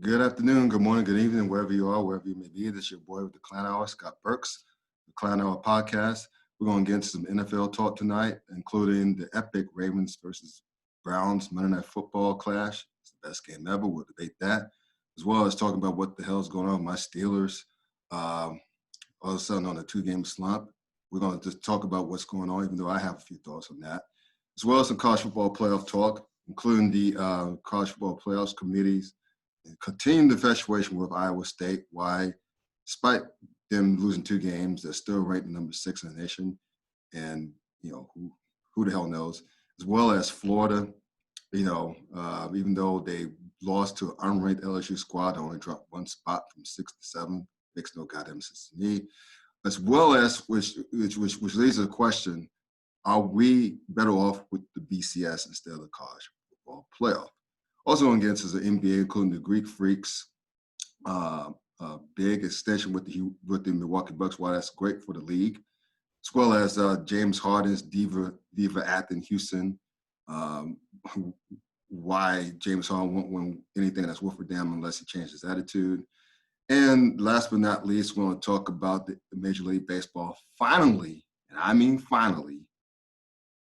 Good afternoon, good morning, good evening, wherever you are, wherever you may be. This is your boy with the Klown Hour, Scott Burks, the Klown Hour podcast. We're going to get into some NFL talk tonight, including the epic Ravens versus Browns Monday Night Football clash. It's the best game ever. We'll debate that, as well as talking about what the hell is going on with my Steelers. All of a sudden on a two-game slump. We're going to just talk about what's going on, even though I have a few thoughts on that, as well as some college football playoff talk, including the college football playoffs committees. Continuing the infatuation with Iowa State, why, despite them losing two games, they're still ranked number 6 in the nation. And, who the hell knows? As well as Florida, even though they lost to an unranked LSU squad, they only dropped one spot from 6 to 7. Makes no goddamn sense to me. As well as, which leads to the question, are we better off with the BCS instead of the college football playoff? Also against the NBA, including the Greek Freaks, big extension with the Milwaukee Bucks. Why that's great for the league, as well as James Harden's diva act in Houston. Why James Harden won't win anything that's worth a damn unless he changes his attitude. And last but not least, we're going to talk about the Major League Baseball finally, and I mean finally,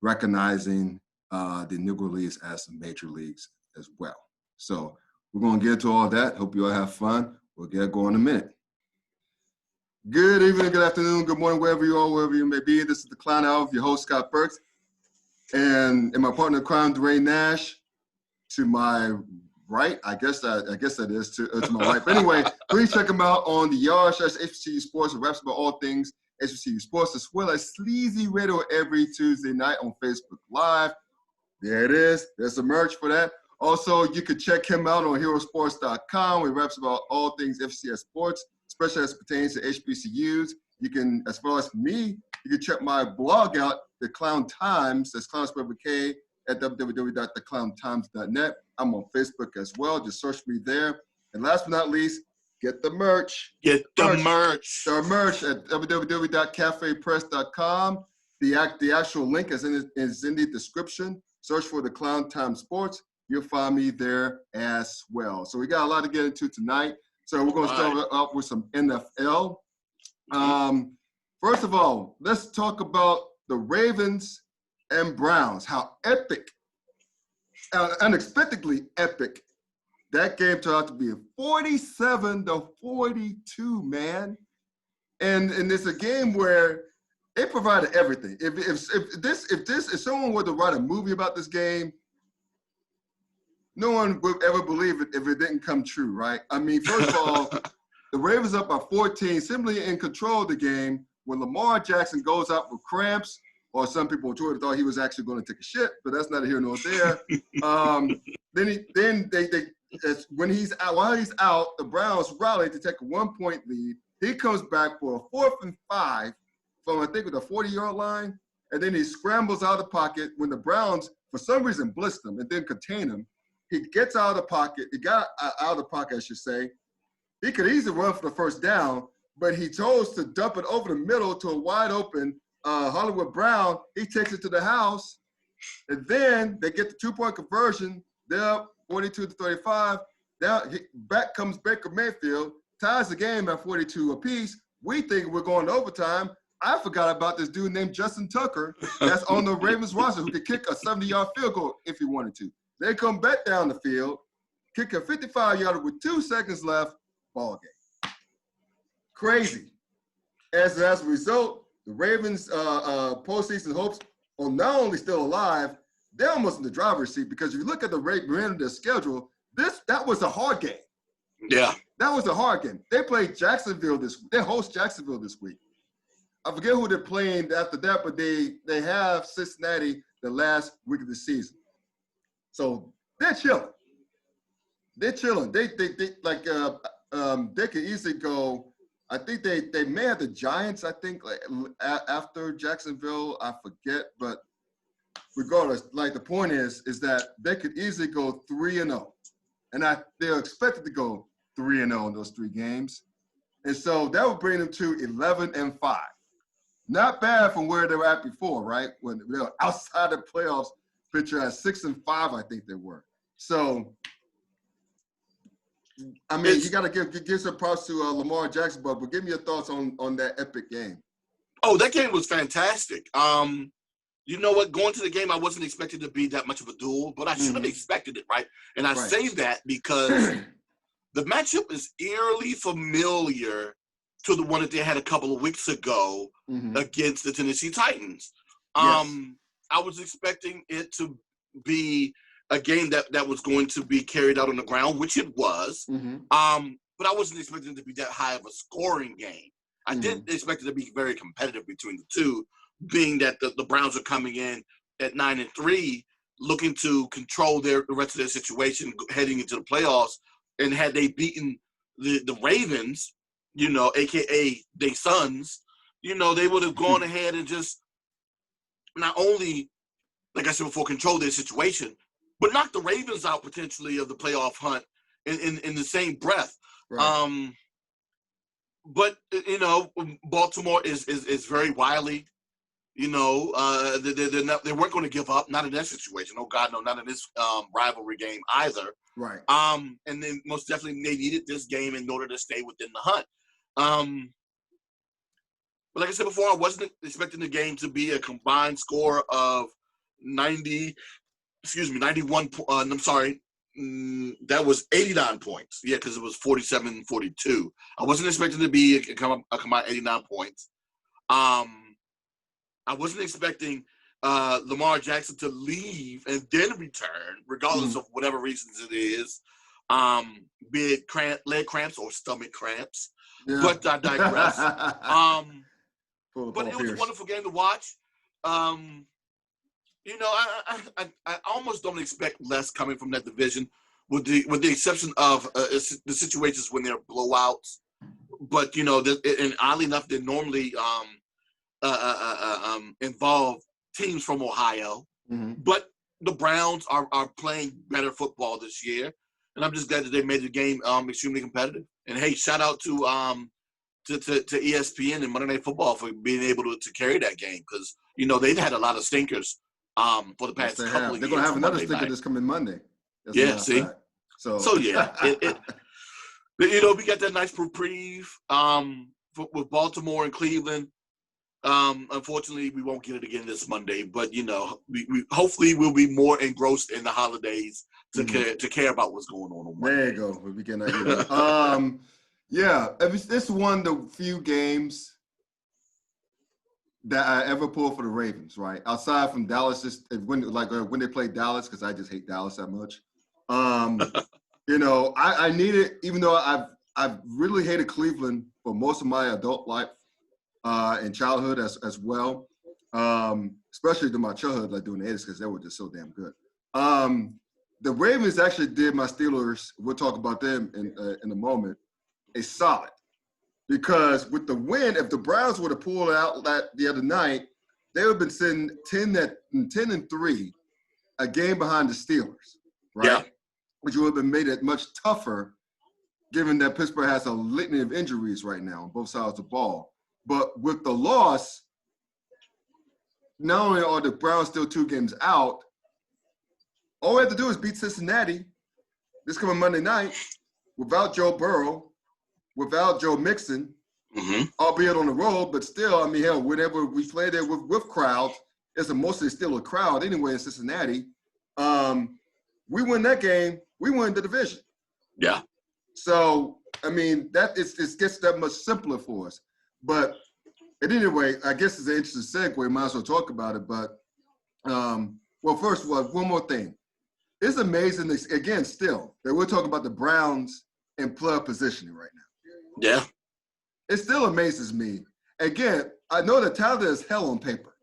recognizing the Negro Leagues as the major leagues as well. So we're going to get into all that. Hope you all have fun. We'll get going in a minute. Good evening, good afternoon, good morning, wherever you are, wherever you may be. This is the Klown Hour, your host, Scott Burks, and my partner, Crown Dwayne Nash. To my right, I guess that is to my right. But anyway, please check him out on the Yard HBCU Sports. It raps about all things HBCU Sports, as well as Sleazy Radio every Tuesday night on Facebook Live. There it is. There's the merch for that. Also, you can check him out on herosports.com. Where he raps about all things FCS sports, especially as it pertains to HBCUs. You can, as far as me, you can check my blog out, The Klown Times. That's Klown spelled with K at www.theklowntimes.net. I'm on Facebook as well. Just search me there. And last but not least, get the merch. Get the merch. The merch at www.cafepress.com. The actual link is in the description. Search for the Klown Time Sports. You'll find me there as well. So we got a lot to get into tonight. So we're going to start out with some NFL. First of all, let's talk about the Ravens and Browns. How epic, unexpectedly epic, that game turned out to be 47-42, man. And it's a game where they provided everything. If someone were to write a movie about this game, no one would ever believe it if it didn't come true, right? I mean, first of all, the Ravens up by 14, simply in control of the game. When Lamar Jackson goes out with cramps, or some people on Twitter thought he was actually going to take a shit, but that's neither here nor there. When he's out, while he's out, the Browns rally to take a 1-point lead. He comes back for a 4th and 5 from, I think, with a 40-yard line, and then he scrambles out of the pocket when the Browns, for some reason, blitzed him and didn't contain him. He gets out of the pocket. He got out of the pocket, I should say. He could easily run for the first down, but he chose to dump it over the middle to a wide-open Hollywood Brown. He takes it to the house, and then they get the 2-point conversion. They're up 42-35. Back comes Baker Mayfield, ties the game at 42 apiece. We think we're going to overtime. I forgot about this dude named Justin Tucker that's on the Ravens roster who could kick a 70-yard field goal if he wanted to. They come back down the field, kick a 55-yarder with 2 seconds left, ball game. Crazy. As a result, the Ravens' postseason hopes are not only still alive, they're almost in the driver's seat, because if you look at the remainder of their schedule, that was a hard game. Yeah. That was a hard game. They played Jacksonville they host Jacksonville this week. I forget who they're playing after that, but they have Cincinnati the last week of the season. So they're chilling. They could easily go. I think they may have the Giants, I think, after Jacksonville. I forget, but regardless, the point is that they could easily go 3-0, and they're expected to go 3-0 in those 3 games, and so that would bring them to 11-5. Not bad from where they were at before, right? When they were outside the playoffs, picture at 6-5, I think they were. So I mean, you got to give some props to Lamar Jackson, but give me your thoughts on that epic game. Oh, that game was fantastic. You know what? Going to the game, I wasn't expecting to be that much of a duel, but I should have expected it, right? And I say that because the matchup is eerily familiar to the one that they had a couple of weeks ago against the Tennessee Titans. I was expecting it to be a game that was going to be carried out on the ground, which it was. But I wasn't expecting it to be that high of a scoring game. I did expect it to be very competitive between the two, being that the Browns are coming in at 9-3, looking to control the rest of their situation heading into the playoffs. And had they beaten the Ravens, you know, a.k.a. their sons, you know, they would have gone ahead and just not only, like I said before, control their situation, but knock the Ravens out potentially of the playoff hunt in the same breath. Right. But, you know, Baltimore is very wily. You know, they weren't going to give up, not in that situation. Oh, God, no, not in this rivalry game either. Right. And then most definitely they needed this game in order to stay within the hunt. But like I said before, I wasn't expecting the game to be a combined score of 91. That was 89 points. Yeah, because it was 47-42. I wasn't expecting to be a combined 89 points. I wasn't expecting Lamar Jackson to leave and then return, regardless of whatever reasons it is, be it leg cramps or stomach cramps. Yeah. But I digress. But it was a wonderful game to watch. You know, I almost don't expect less coming from that division, with the exception of the situations when they're blowouts. But you know, and oddly enough, they normally involve teams from Ohio. But the Browns are playing better football this year, and I'm just glad that they made the game extremely competitive. And hey, shout out to ESPN and Monday Night Football for being able to carry that game, because you know they've had a lot of stinkers for the past couple of years. They're going to have another stinker this coming Monday. That's see. So yeah, you know, we got that nice reprieve with Baltimore and Cleveland. Unfortunately, we won't get it again this Monday, but you know, we hopefully we'll be more engrossed in the holidays to care about what's going on Monday. There you go. We'll be getting that. Yeah, it's one of the few games that I ever pulled for the Ravens, right? Outside from Dallas, when they played Dallas, because I just hate Dallas that much. You know, I needed, even though I've really hated Cleveland for most of my adult life and childhood as well, especially to my childhood, like doing the 80s, because they were just so damn good. The Ravens actually did my Steelers, we'll talk about them in a moment, a solid. Because with the win, if the Browns would have pulled out the other night, they would have been sitting 10-3, a game behind the Steelers, right? Yeah. Which would have been made it much tougher, given that Pittsburgh has a litany of injuries right now on both sides of the ball. But with the loss, not only are the Browns still 2 games out, all we have to do is beat Cincinnati this coming Monday night without Joe Burrow, without Joe Mixon, albeit on the road, but still, I mean, hell, whenever we play there with crowds, it's mostly still a crowd anyway in Cincinnati. We win that game, we win the division. Yeah. So, I mean, it gets that much simpler for us. But anyway, I guess it's an interesting segue. Might as well talk about it. But, well, first of all, one more thing. It's amazing, again, still, that we're talking about the Browns in playoff positioning right now. Yeah. It still amazes me. Again, I know the talent is hell on paper.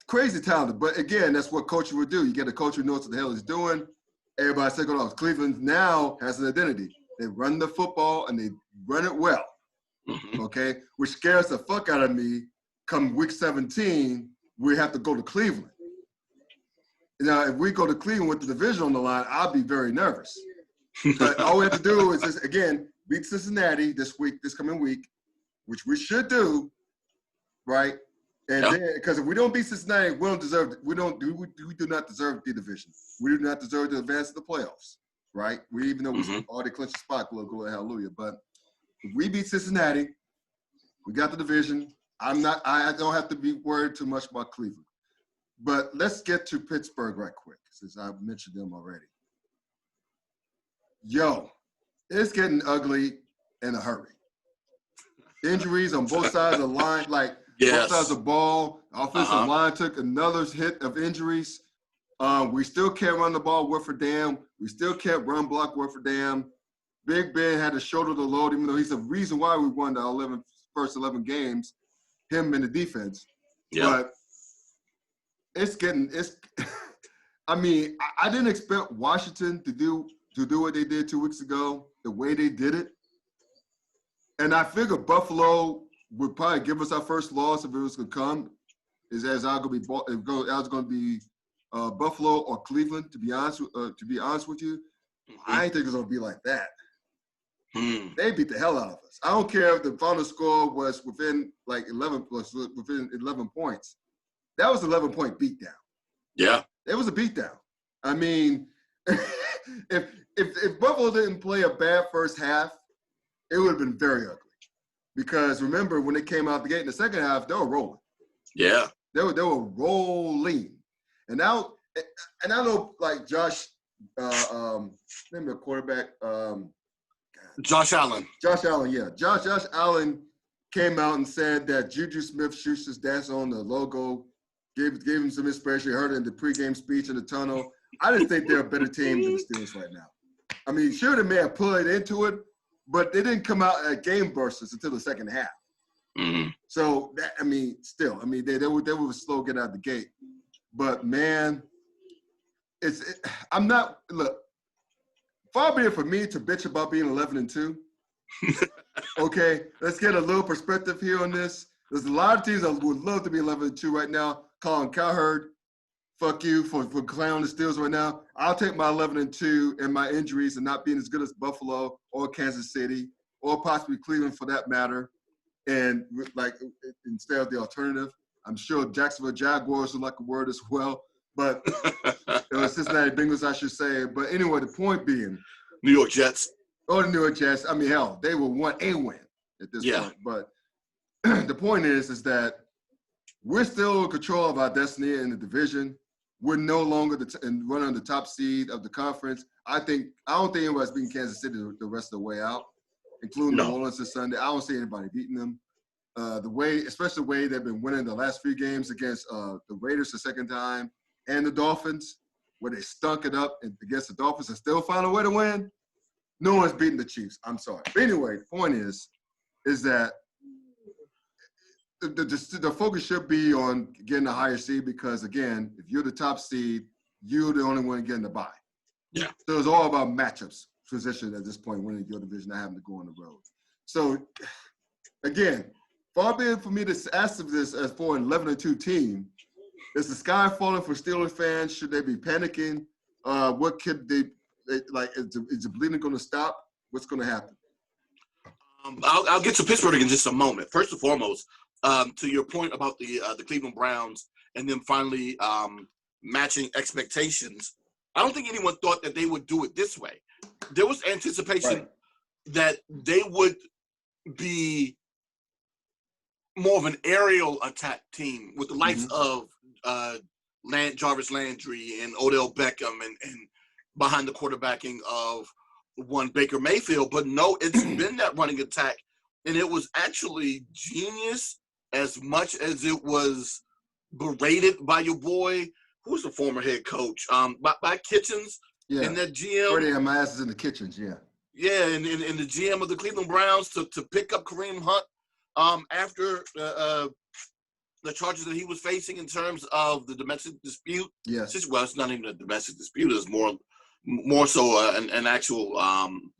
Crazy talented, but again, that's what coaching would do. You get a coach who knows what the hell he's doing. Everybody's taking off. Cleveland now has an identity. They run the football and they run it well. Okay? Which scares the fuck out of me. Come week 17, we have to go to Cleveland. Now, if we go to Cleveland with the division on the line, I'll be very nervous. But all we have to do is just, again, beat Cincinnati this coming week, which we should do, right? And then, because if we don't beat Cincinnati, we do not deserve the division. We do not deserve to advance to the playoffs. right? We even though we already clinched the spot, glory, hallelujah. But if we beat Cincinnati, we got the division. I don't have to be worried too much about Cleveland. But let's get to Pittsburgh right quick, since I've mentioned them already. Yo, it's getting ugly in a hurry. Injuries on both sides of the line, like both sides of the ball. Offensive line took another hit of injuries. We still can't run the ball worth a damn. We still can't run block worth a damn. Big Ben had to shoulder the load, even though he's the reason why we won the first 11 games, him and the defense. Yeah. But I mean, I didn't expect Washington to do what they did 2 weeks ago, the way they did it. And I figured Buffalo would probably give us our first loss if it was going to come. Is going to be Buffalo or Cleveland. To be honest with you, I didn't think it was going to be like that. They beat the hell out of us. I don't care if the final score was within 11 points. That was an 11-point beatdown. Yeah, it was a beatdown. I mean, if Buffalo didn't play a bad first half, it would have been very ugly. Because remember, when they came out the gate in the second half, they were rolling. Yeah, they were rolling. And now, I know like Josh, name the quarterback. Josh Allen. Josh Allen, yeah. Josh Allen came out and said that Juju Smith-Schuster's dance on the logo gave him some inspiration. He heard it in the pregame speech in the tunnel. I just think they're a better team than the Steelers right now. I mean, sure, they may have put into it, but they didn't come out at game bursters until the second half. Mm-hmm. So, they were slow getting out the gate. But, man, far be it for me to bitch about being 11-2. Okay, let's get a little perspective here on this. There's a lot of teams that would love to be 11-2 right now. Colin Cowherd, fuck you for Klown the Steelers right now. I'll take my 11-2 and my injuries and not being as good as Buffalo or Kansas City or possibly Cleveland for that matter. And instead of the alternative, I'm sure Jacksonville Jaguars would like a word as well. But Cincinnati Bengals, I should say. But anyway, the point being, New York Jets. Oh, the New York Jets. I mean, hell, they will want a win at this point. But the point is that we're still in control of our destiny in the division. We're no longer running the top seed of the conference. I don't think anybody's beating Kansas City the rest of the way out, including New Orleans this Sunday. I don't see anybody beating them. Especially the way they've been winning the last few games against the Raiders the second time and the Dolphins, where they stunk it up against the Dolphins and still found a way to win. No one's beating the Chiefs. I'm sorry. But anyway, the point is that the focus should be on getting a higher seed because, again, if you're the top seed, you're the only one getting the bye. Yeah. So it's all about matchups, position at this point, winning your division, not having to go on the road. So, again, far be it for me to ask this as for an 11-2 team. Is the sky falling for Steelers fans? Should they be panicking? What could they like? Is the bleeding going to stop? What's going to happen? I'll get to Pittsburgh in just a moment. First and foremost, to your point about the Cleveland Browns and them finally matching expectations, I don't think anyone thought that they would do it this way. There was anticipation that they would be more of an aerial attack team with the likes of Jarvis Landry and Odell Beckham and behind the quarterbacking of one Baker Mayfield. But no, it's been that running attack, and it was actually genius as much as it was berated by your boy, who's the former head coach, by Kitchens and that GM. Freddie and my ass is in the Kitchens, Yeah, and the GM of the Cleveland Browns to pick up Kareem Hunt after the charges that he was facing in terms of the domestic dispute. Yes. Well, it's not even a domestic dispute. It's more so an actual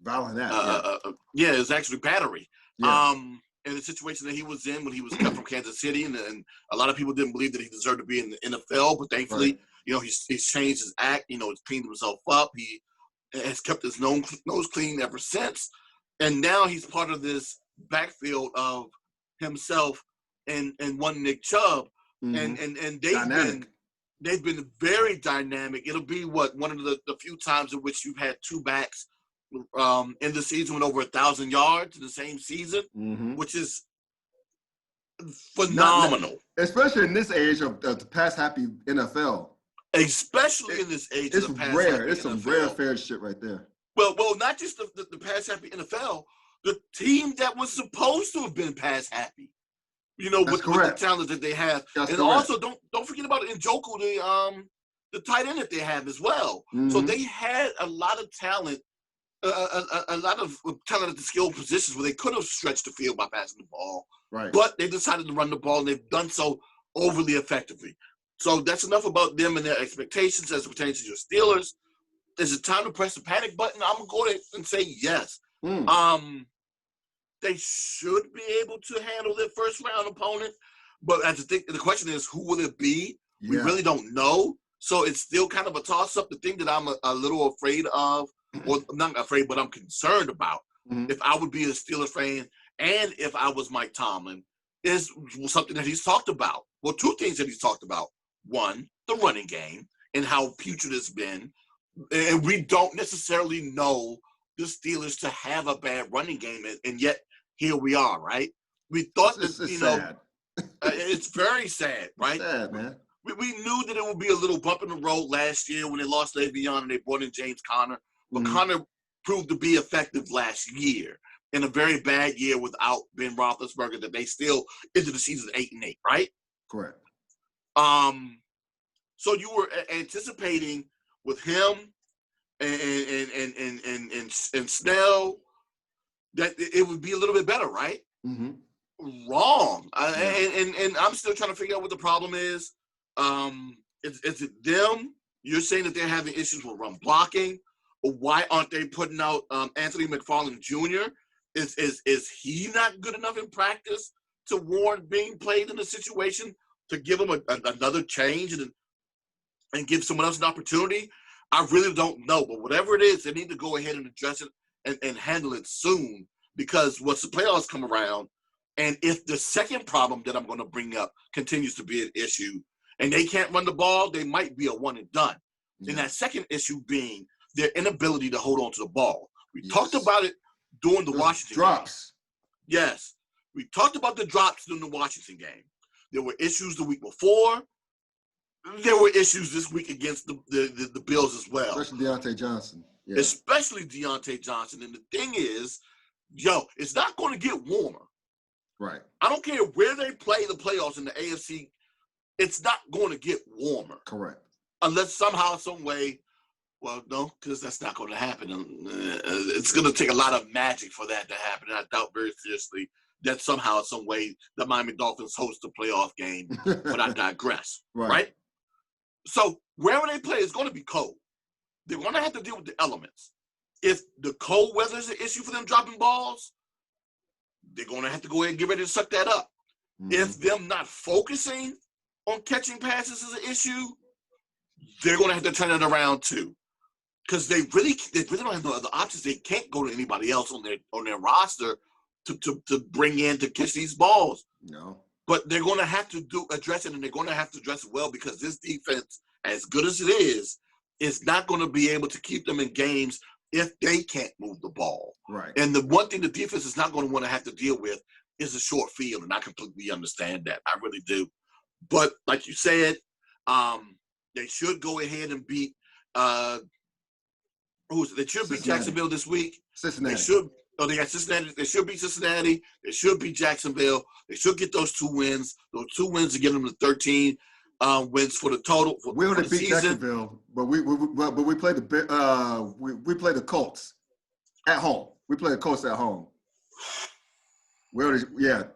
violent act. It's actually battery. Yeah. In the situation that he was in when he was cut from Kansas City, and a lot of people didn't believe that he deserved to be in the NFL, but thankfully, he's changed his act. He's cleaned himself up. He has kept his nose clean ever since, and now he's part of this backfield of himself and one Nick Chubb, and they've been they've been very dynamic. It'll be one of the few times in which you've had two backs in the season with over 1,000 yards in the same season, which is phenomenal. Especially in this age of the pass-happy NFL. Especially in this age of the pass-happy NFL. It's some rare fair shit right there. Well, not just the pass-happy NFL, the team that was supposed to have been pass-happy. With the talent that they have. Also, don't forget about Njoku, the tight end that they have as well. So they had a lot of talent, a lot of talent at the skill positions where they could have stretched the field by passing the ball. Right. But they decided to run the ball, and they've done so overly effectively. So that's enough about them and their expectations as it pertains to your Steelers. Is it time to press the panic button? I'm going to go ahead and say yes. They should be able to handle their first-round opponent. But the question is, who will it be? Yeah. We really don't know. So it's still kind of a toss-up. The thing that I'm a little afraid of, or I'm not afraid, but I'm concerned about, if I would be a Steelers fan and if I was Mike Tomlin, is something that he's talked about. Well, two things that he's talked about. One, the running game and how putrid it's been. And we don't necessarily know the Steelers to have a bad running game, and yet here we are, right? We thought that, sad. It's very sad, right? It's sad, man. We knew that it would be a little bump in the road last year when they lost Le'Veon and they brought in James Conner. But Conner proved to be effective last year in a very bad year without Ben Roethlisberger, that they still ended the season 8-8, right? Correct. So you were anticipating with him and Snell that it would be a little bit better, right? Wrong. And I'm still trying to figure out what the problem is. Is it them? You're saying that they're having issues with run blocking. Why aren't they putting out Anthony McFarland Jr.? Is he not good enough in practice to warrant being played in a situation to give him another change and give someone else an opportunity? I really don't know. But whatever it is, they need to go ahead and address it and handle it soon, because once the playoffs come around, and if the second problem that I'm going to bring up continues to be an issue and they can't run the ball, they might be a one and done. Yeah. And that second issue being their inability to hold on to the ball. We talked about it during the Washington drops. Game. Yes. We talked about the drops during the Washington game. There were issues the week before. There were issues this week against the Bills as well. Especially Deontay Johnson. Yeah. Especially Deontay Johnson. And the thing is, it's not going to get warmer. Right. I don't care where they play the playoffs in the AFC. It's not going to get warmer. Correct. Unless somehow, some way, well, no, because that's not going to happen. It's going to take a lot of magic for that to happen. And I doubt very seriously that somehow, some way, the Miami Dolphins host a playoff game. But I digress. Right? So wherever they play, it's going to be cold. They're going to have to deal with the elements. If the cold weather is an issue for them dropping balls, they're going to have to go ahead and get ready to suck that up. If them not focusing on catching passes is an issue, they're going to have to turn it around too. Because they really don't have no other options. They can't go to anybody else on their roster to bring in to catch these balls. No. But they're going to have to address it, and they're going to have to address it well, because this defense, as good as it is not going to be able to keep them in games if they can't move the ball. Right. And the one thing the defense is not going to want to have to deal with is a short field, and I completely understand that. I really do. But like you said, they should go ahead and beat they should beat Jacksonville this week. Cincinnati. They got Cincinnati. They should beat Cincinnati. They should beat Jacksonville. They should get those 2 wins. Those 2 wins to get them to 13 wins for the total. We already beat Jacksonville, but we played we played the Colts at home. We played the Colts at home.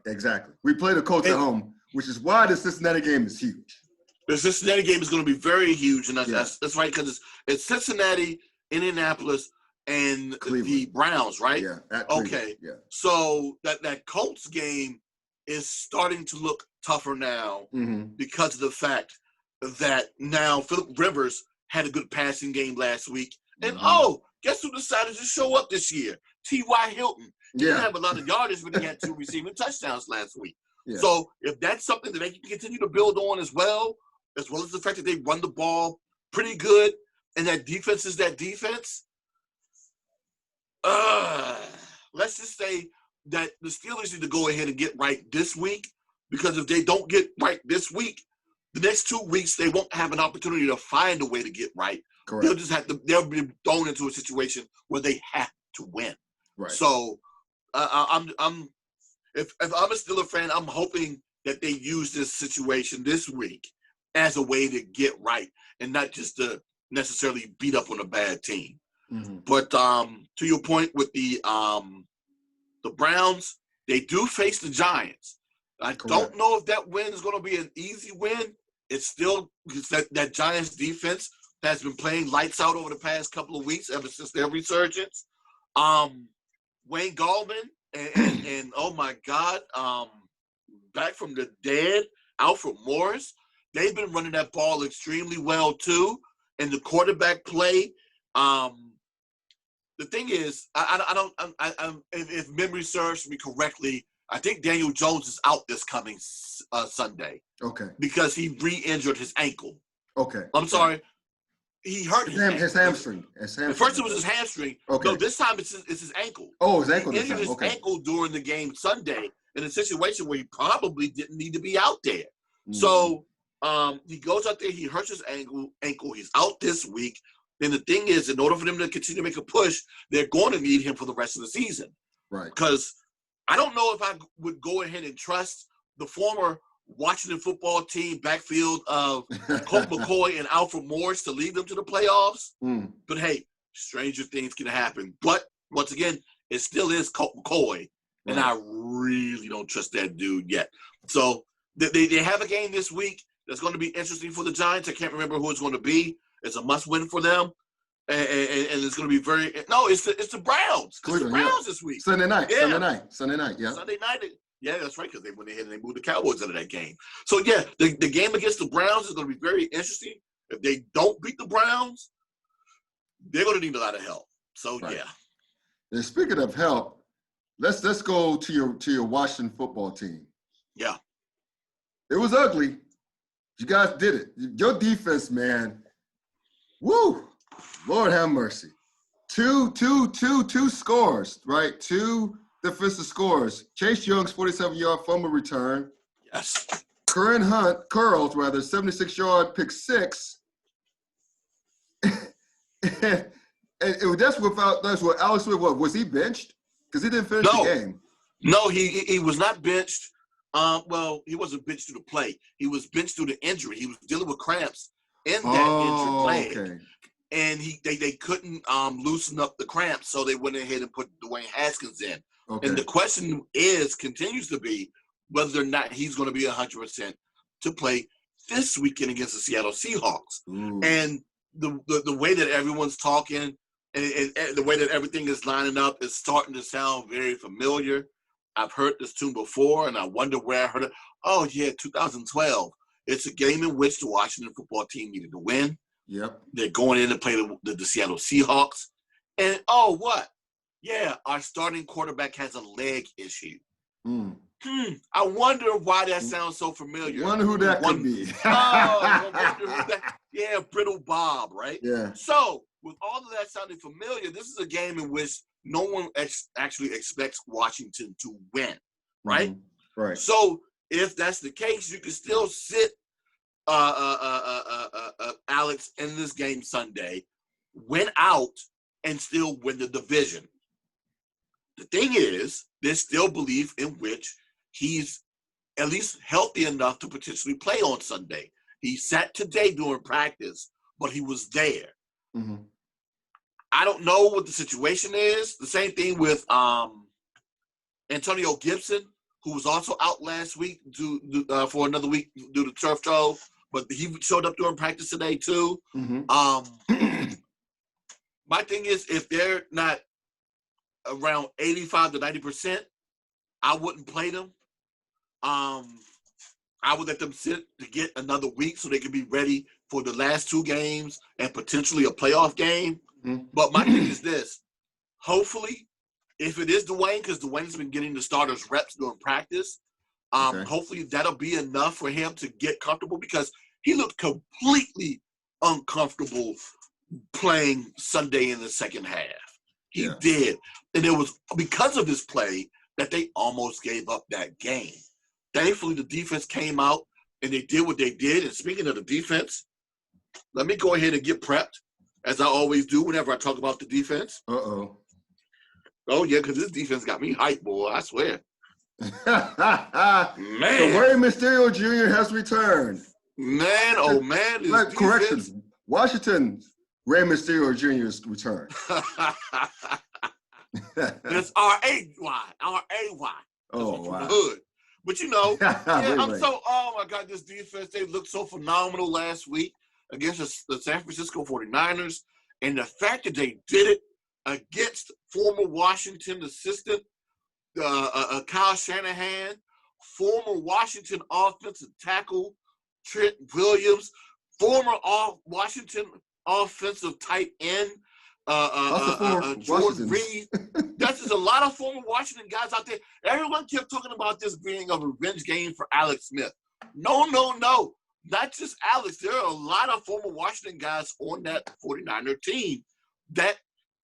Exactly. We played the Colts at home, which is why the Cincinnati game is huge. The Cincinnati game is going to be very huge, and that's right, because it's Cincinnati, Indianapolis, and Cleveland. The Browns, right? Yeah. Okay. Yeah. So that Colts game is starting to look tougher now because of the fact that now Phillip Rivers had a good passing game last week. And, guess who decided to show up this year? T.Y. Hilton. He didn't have a lot of yardage, but he had 2 receiving touchdowns last week. Yeah. So if that's something that they can continue to build on as well, as well as the fact that they run the ball pretty good, and that defense is that defense. Let's just say that the Steelers need to go ahead and get right this week, because if they don't get right this week, the next 2 weeks they won't have an opportunity to find a way to get right. Correct. They'll be thrown into a situation where they have to win. Right. So if I'm a Steelers fan, I'm hoping that they use this situation this week as a way to get right and not just to necessarily beat up on a bad team. Mm-hmm. But to your point with the Browns, they do face the Giants. I don't know if that win is going to be an easy win. It's still that Giants defense has been playing lights out over the past couple of weeks ever since their resurgence. Wayne Gallman and oh my God, back from the dead, Alfred Morris, they've been running that ball extremely well too. And the quarterback play, the thing is, if memory serves me correctly, I think Daniel Jones is out this coming Sunday. Okay. Because he re-injured his ankle. Okay. I'm sorry. He hurt his hamstring. At first it was his hamstring. Okay. No, this time it's his ankle. Oh, his ankle. He injured his ankle during the game Sunday in a situation where he probably didn't need to be out there. Mm. So he goes out there, he hurts his ankle. He's out this week. And the thing is, in order for them to continue to make a push, they're going to need him for the rest of the season. Right. Because I don't know if I would go ahead and trust the former Washington football team backfield of Colt McCoy and Alfred Morris to lead them to the playoffs. Mm. But hey, stranger things can happen. But once again, it still is Colt McCoy, and I really don't trust that dude yet. So they have a game this week that's going to be interesting for the Giants. I can't remember who it's going to be. It's a must-win for them, and it's going to be very – no, it's the Browns. It's the Browns this week. Sunday night. Yeah. Sunday night, yeah. Sunday night. Yeah, that's right, because they went ahead and they moved the Cowboys out of that game. So, yeah, the game against the Browns is going to be very interesting. If they don't beat the Browns, they're going to need a lot of help. So, yeah. And speaking of help, let's go to your Washington football team. Yeah. It was ugly. You guys did it. Your defense, man. Woo! Lord have mercy. Two scores, right? 2 defensive scores. Chase Young's 47-yard fumble return. Yes. Curran Hunt, 76-yard pick six. and that's what Alex Smith, was he benched? Because he didn't finish the game. No, he was not benched. Well, he wasn't benched due to play. He was benched due to injury. He was dealing with cramps in that injured leg. Okay. And they couldn't loosen up the cramps, so they went ahead and put Dwayne Haskins in. Okay. And the question continues to be whether or not he's going to be 100% to play this weekend against the Seattle Seahawks. Ooh. And the way that everyone's talking and the way that everything is lining up is starting to sound very familiar. I've heard this tune before, and I wonder where I heard it. Oh, yeah, 2012. It's a game in which the Washington football team needed to win. Yep. They're going in to play the Seattle Seahawks. And, what? Yeah, our starting quarterback has a leg issue. I wonder why that sounds so familiar. Wonder who that could be. I wonder who that. Yeah, Brittle Bob, right? Yeah. So, with all of that sounding familiar, this is a game in which no one actually expects Washington to win, right? Mm-hmm. Right. So, if that's the case, you can still sit Alex in this game Sunday, win out, and still win the division. The thing is, there's still belief in which he's at least healthy enough to potentially play on Sunday. He sat today during practice, but he was there. Mm-hmm. I don't know what the situation is. The same thing with Antonio Gibson, who was also out last week for another week due to turf toe, but he showed up during practice today too. Mm-hmm. My thing is, if they're not around 85 to 90%, I wouldn't play them. I would let them sit to get another week so they can be ready for the last 2 games and potentially a playoff game. Mm-hmm. But my thing is this. Hopefully, if it is Dwayne, because Dwayne's been getting the starters reps during practice, hopefully that'll be enough for him to get comfortable, because he looked completely uncomfortable playing Sunday in the second half. He did. And it was because of his play that they almost gave up that game. Thankfully, the defense came out and they did what they did. And speaking of the defense, let me go ahead and get prepped, as I always do whenever I talk about the defense. Uh-oh. Oh, yeah, because this defense got me hyped, boy, I swear. Man. So Rey Mysterio Jr. has returned. Man, oh, man. Correction. Washington, Rey Mysterio Jr.'s returned. It's R-A-Y. R-A-Y. Oh, wow. From the hood. But, oh, my God, this defense, they looked so phenomenal last week against the San Francisco 49ers. And the fact that they did it against former Washington assistant Kyle Shanahan, former Washington offensive tackle Trent Williams, former Washington offensive tight end Jordan Reed. That's just a lot of former Washington guys out there. Everyone kept talking about this being a revenge game for Alex Smith. No. Not just Alex. There are a lot of former Washington guys on that 49er team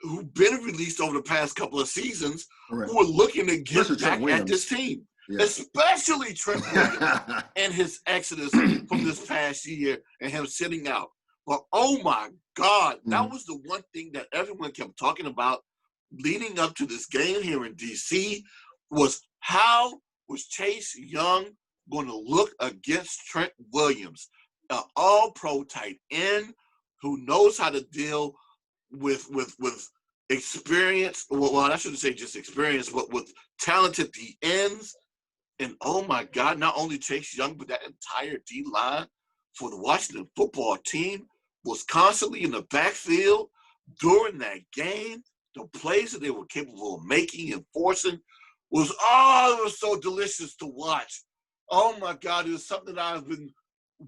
who've been released over the past couple of seasons who are looking to get back at this team. Yeah. Especially Trent Williams and his exodus from this past year and him sitting out. But, oh, my God, that was the one thing that everyone kept talking about leading up to this game here in D.C. was how was Chase Young going to look against Trent Williams, an all-pro tight end who knows how to deal with experience. Well, I shouldn't say just experience, but with talented D-ends. And, oh, my God, not only Chase Young, but that entire D-line for the Washington football team was constantly in the backfield during that game. The plays that they were capable of making and forcing it was so delicious to watch. Oh, my God, it was something that I've been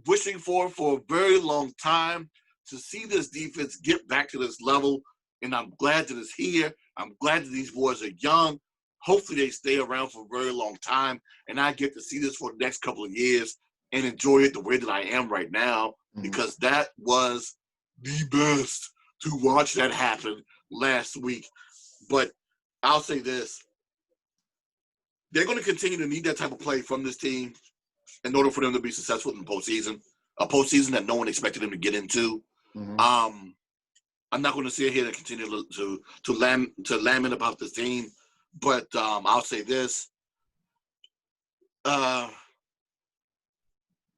wishing for a very long time, to see this defense get back to this level. And I'm glad that it's here. I'm glad that these boys are young. Hopefully they stay around for a very long time, and I get to see this for the next couple of years and enjoy it the way that I am right now, because that was the best to watch that happen last week. But I'll say this. They're going to continue to need that type of play from this team in order for them to be successful in the postseason, a postseason that no one expected them to get into. I'm not going to sit here and continue to lament about this team, but I'll say this.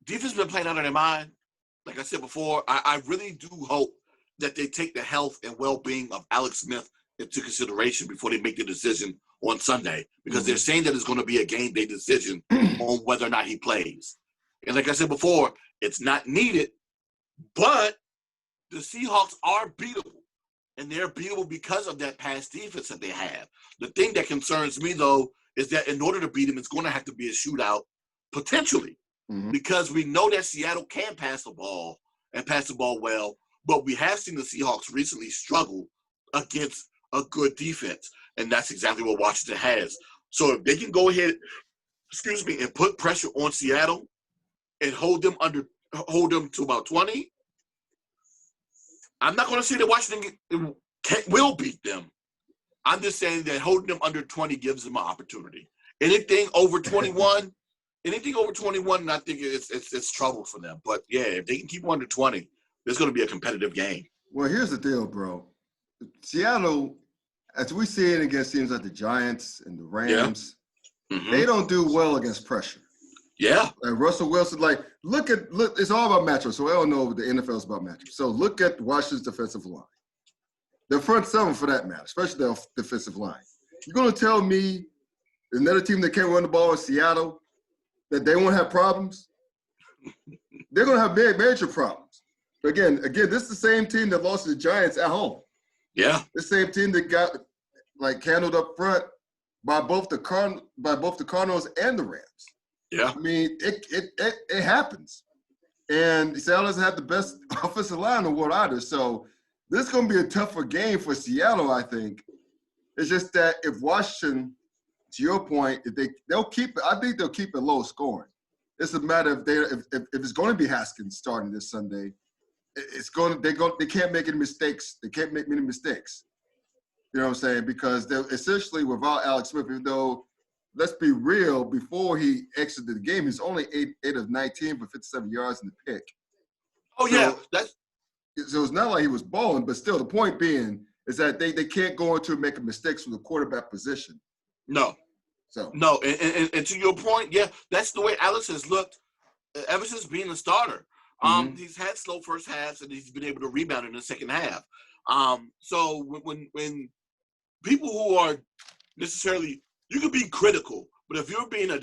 Defense has been playing out of their mind. Like I said before, I really do hope that they take the health and well-being of Alex Smith into consideration before they make the decision on Sunday, because they're saying that it's going to be a game day decision on whether or not he plays. And like I said before, it's not needed, but the Seahawks are beatable, and they're beatable because of that pass defense that they have. The thing that concerns me, though, is that in order to beat them, it's going to have to be a shootout, potentially, because we know that Seattle can pass the ball and pass the ball well, but we have seen the Seahawks recently struggle against a good defense, and that's exactly what Washington has. So if they can go ahead, and put pressure on Seattle and hold them to about 20, I'm not going to say that Washington will beat them. I'm just saying that holding them under 20 gives them an opportunity. Anything over 21, and I think it's trouble for them. But yeah, if they can keep them under 20, there's going to be a competitive game. Well, here's the deal, bro. Seattle, as we see it against teams like the Giants and the Rams, they don't do well against pressure. Yeah. Like Russell Wilson, look, it's all about matchups. So I don't know the NFL is about matchups. So look at Washington's defensive line. The front seven, for that matter, especially their defensive line. You're going to tell me another team that can't run the ball in Seattle that they won't have problems? They're going to have major problems. But again, this is the same team that lost to the Giants at home. Yeah. The same team that got handled up front by both the Cardinals and the Rams. Yeah. I mean, it happens. And Seattle doesn't have the best offensive line in the world either. So this is going to be a tougher game for Seattle, I think. It's just that if Washington, to your point, if they'll keep it, I think they'll keep it low scoring. It's a matter of if it's going to be Haskins starting this Sunday, they can't make any mistakes. They can't make many mistakes. You know what I'm saying? Because they're essentially without Alex Smith, even though, let's be real, before he exited the game, he's only 8 of 19 for 57 yards in the pick. Oh, yeah. So it's not like he was balling, but still the point being is that they can't go into making mistakes from the quarterback position. No. So no, and to your point, yeah, that's the way Alex has looked ever since being a starter. He's had slow first halves, and he's been able to rebound in the second half. So when people who are necessarily, you could be critical, but if you're being a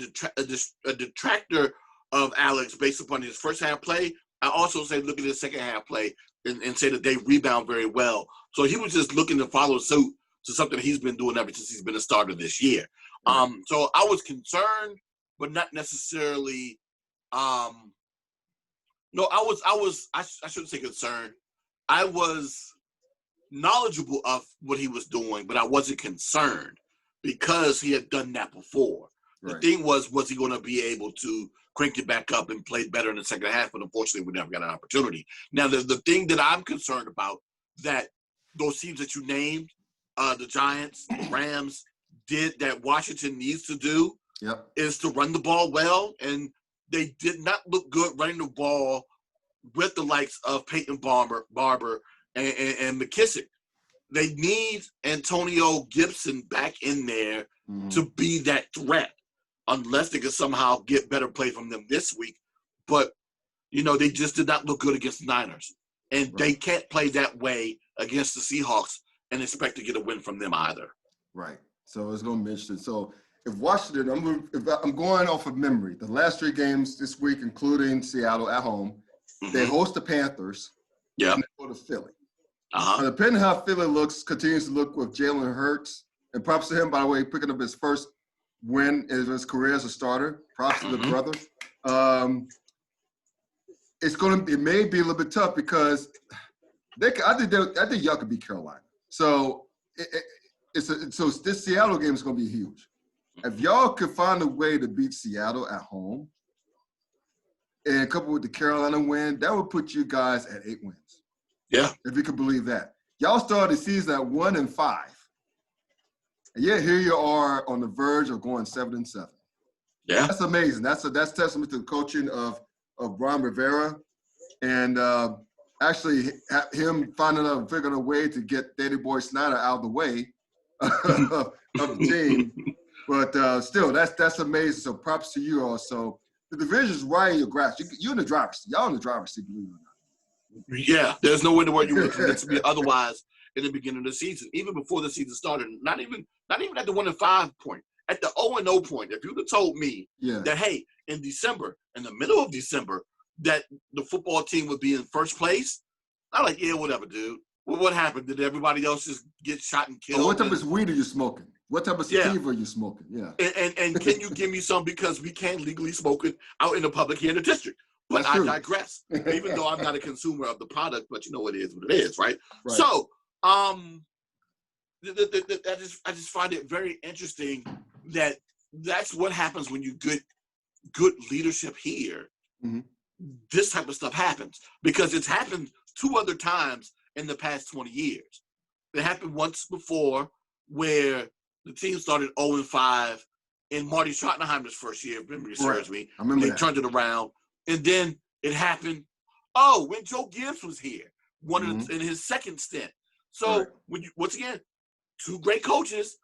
detractor of Alex based upon his first half play, I also say look at his second half play and say that they rebound very well. So he was just looking to follow suit to something he's been doing ever since he's been a starter this year. So I was concerned, but not necessarily. I shouldn't say concerned. I was knowledgeable of what he was doing, but I wasn't concerned because he had done that before. The thing was he going to be able to crank it back up and play better in the second half? But unfortunately, we never got an opportunity. Now, the thing that I'm concerned about, that those teams that you named, the Giants, the Rams, did that Washington needs to do is to run the ball well, and they did not look good running the ball with the likes of Peyton Barber and McKissick. They need Antonio Gibson back in there to be that threat, unless they can somehow get better play from them this week. But, they just did not look good against the Niners. And they can't play that way against the Seahawks and expect to get a win from them either. Right. So it's going to be interesting. So if Washington, I'm going off of memory, the last 3 games this week, including Seattle at home, they host the Panthers. And they go to Philly. Depending how Philly continues to look with Jalen Hurts, and props to him, by the way, picking up his first win in his career as a starter. Props to the brother. It may be a little bit tough because I think y'all could beat Carolina. So so this Seattle game is going to be huge. If y'all could find a way to beat Seattle at home, and coupled with the Carolina win, that would put you guys at 8 wins. Yeah. If you could believe that. Y'all started the season at 1-5. And yet here you are on the verge of going 7-7. Yeah. That's amazing. That's testament to the coaching of Ron Rivera. And actually him figuring a way to get Danny Boy Snyder out of the way of the team. But still, that's amazing. So props to you also. The division's right in your grasp. You're in the driver's seat. Y'all in the driver's seat, believe it or not. Yeah, there's no way in the world you would convince me otherwise in the beginning of the season, even before the season started. Not even at the 1-5 point, at the 0-0 point. If you'd have told me that, hey, in December, in the middle of December, that the football team would be in first place, I'm like, yeah, whatever, dude. Well, what happened? Did everybody else just get shot and killed? What type of weed are you smoking? What type of sativa are you smoking? Yeah. And can you give me some, because we can't legally smoke it out in the public here in the district. But I digress. Even though I'm not a consumer of the product, but it is what it is, right? So, I just find it very interesting that that's what happens when you get good leadership here. This type of stuff happens because it's happened 2 other times in the past 20 years. It happened once before where the team started 0-5 in Marty Schottenheimer's first year, if memory serves me. They turned it around. And then it happened, when Joe Gibbs was here, in his second stint. So, when you, once again, 2 great coaches,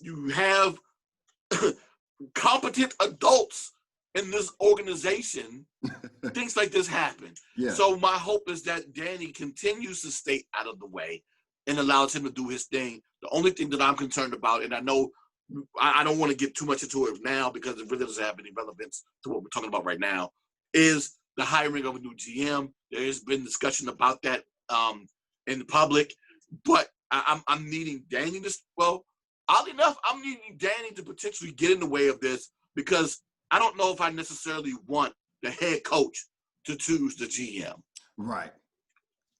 you have competent adults in this organization, things like this happen. Yeah. So my hope is that Danny continues to stay out of the way and allows him to do his thing. The only thing that I'm concerned about, and I know I don't want to get too much into it now because it really doesn't have any relevance to what we're talking about right now, is the hiring of a new GM. There has been discussion about that in the public, but I'm needing Danny to, oddly enough, I'm needing Danny to potentially get in the way of this because I don't know if I necessarily want the head coach to choose the GM. Right.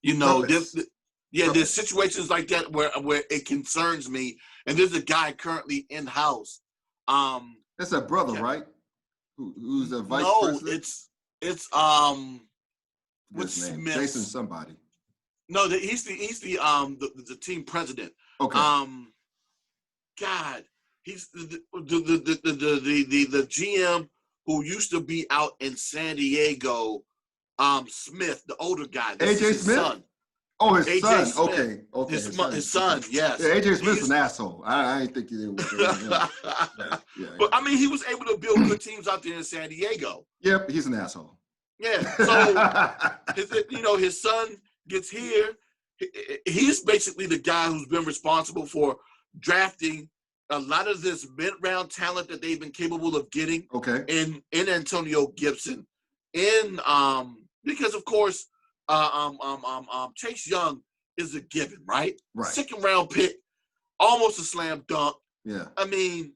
There's situations like that where it concerns me. And there's a guy currently in-house. That's a brother, right? Who's the vice No, president? it's what's His name? Smith? Jason somebody. No, he's the team president. Okay. God, he's the GM who used to be out in San Diego. Smith, the older guy. This AJ is his Smith? son. Oh, his AJ son. Smith. Okay. His son, yes. Yeah, AJ Smith's an asshole. I didn't think he was. Yeah. But I mean, he was able to build good teams out there in San Diego. Yep, he's an asshole. Yeah. So his son gets here. He's basically the guy who's been responsible for drafting a lot of this mid-round talent that they've been capable of getting. Okay. In Antonio Gibson, because of course, Chase Young is a given, right? Right. 2nd round pick, almost a slam dunk. Yeah. I mean,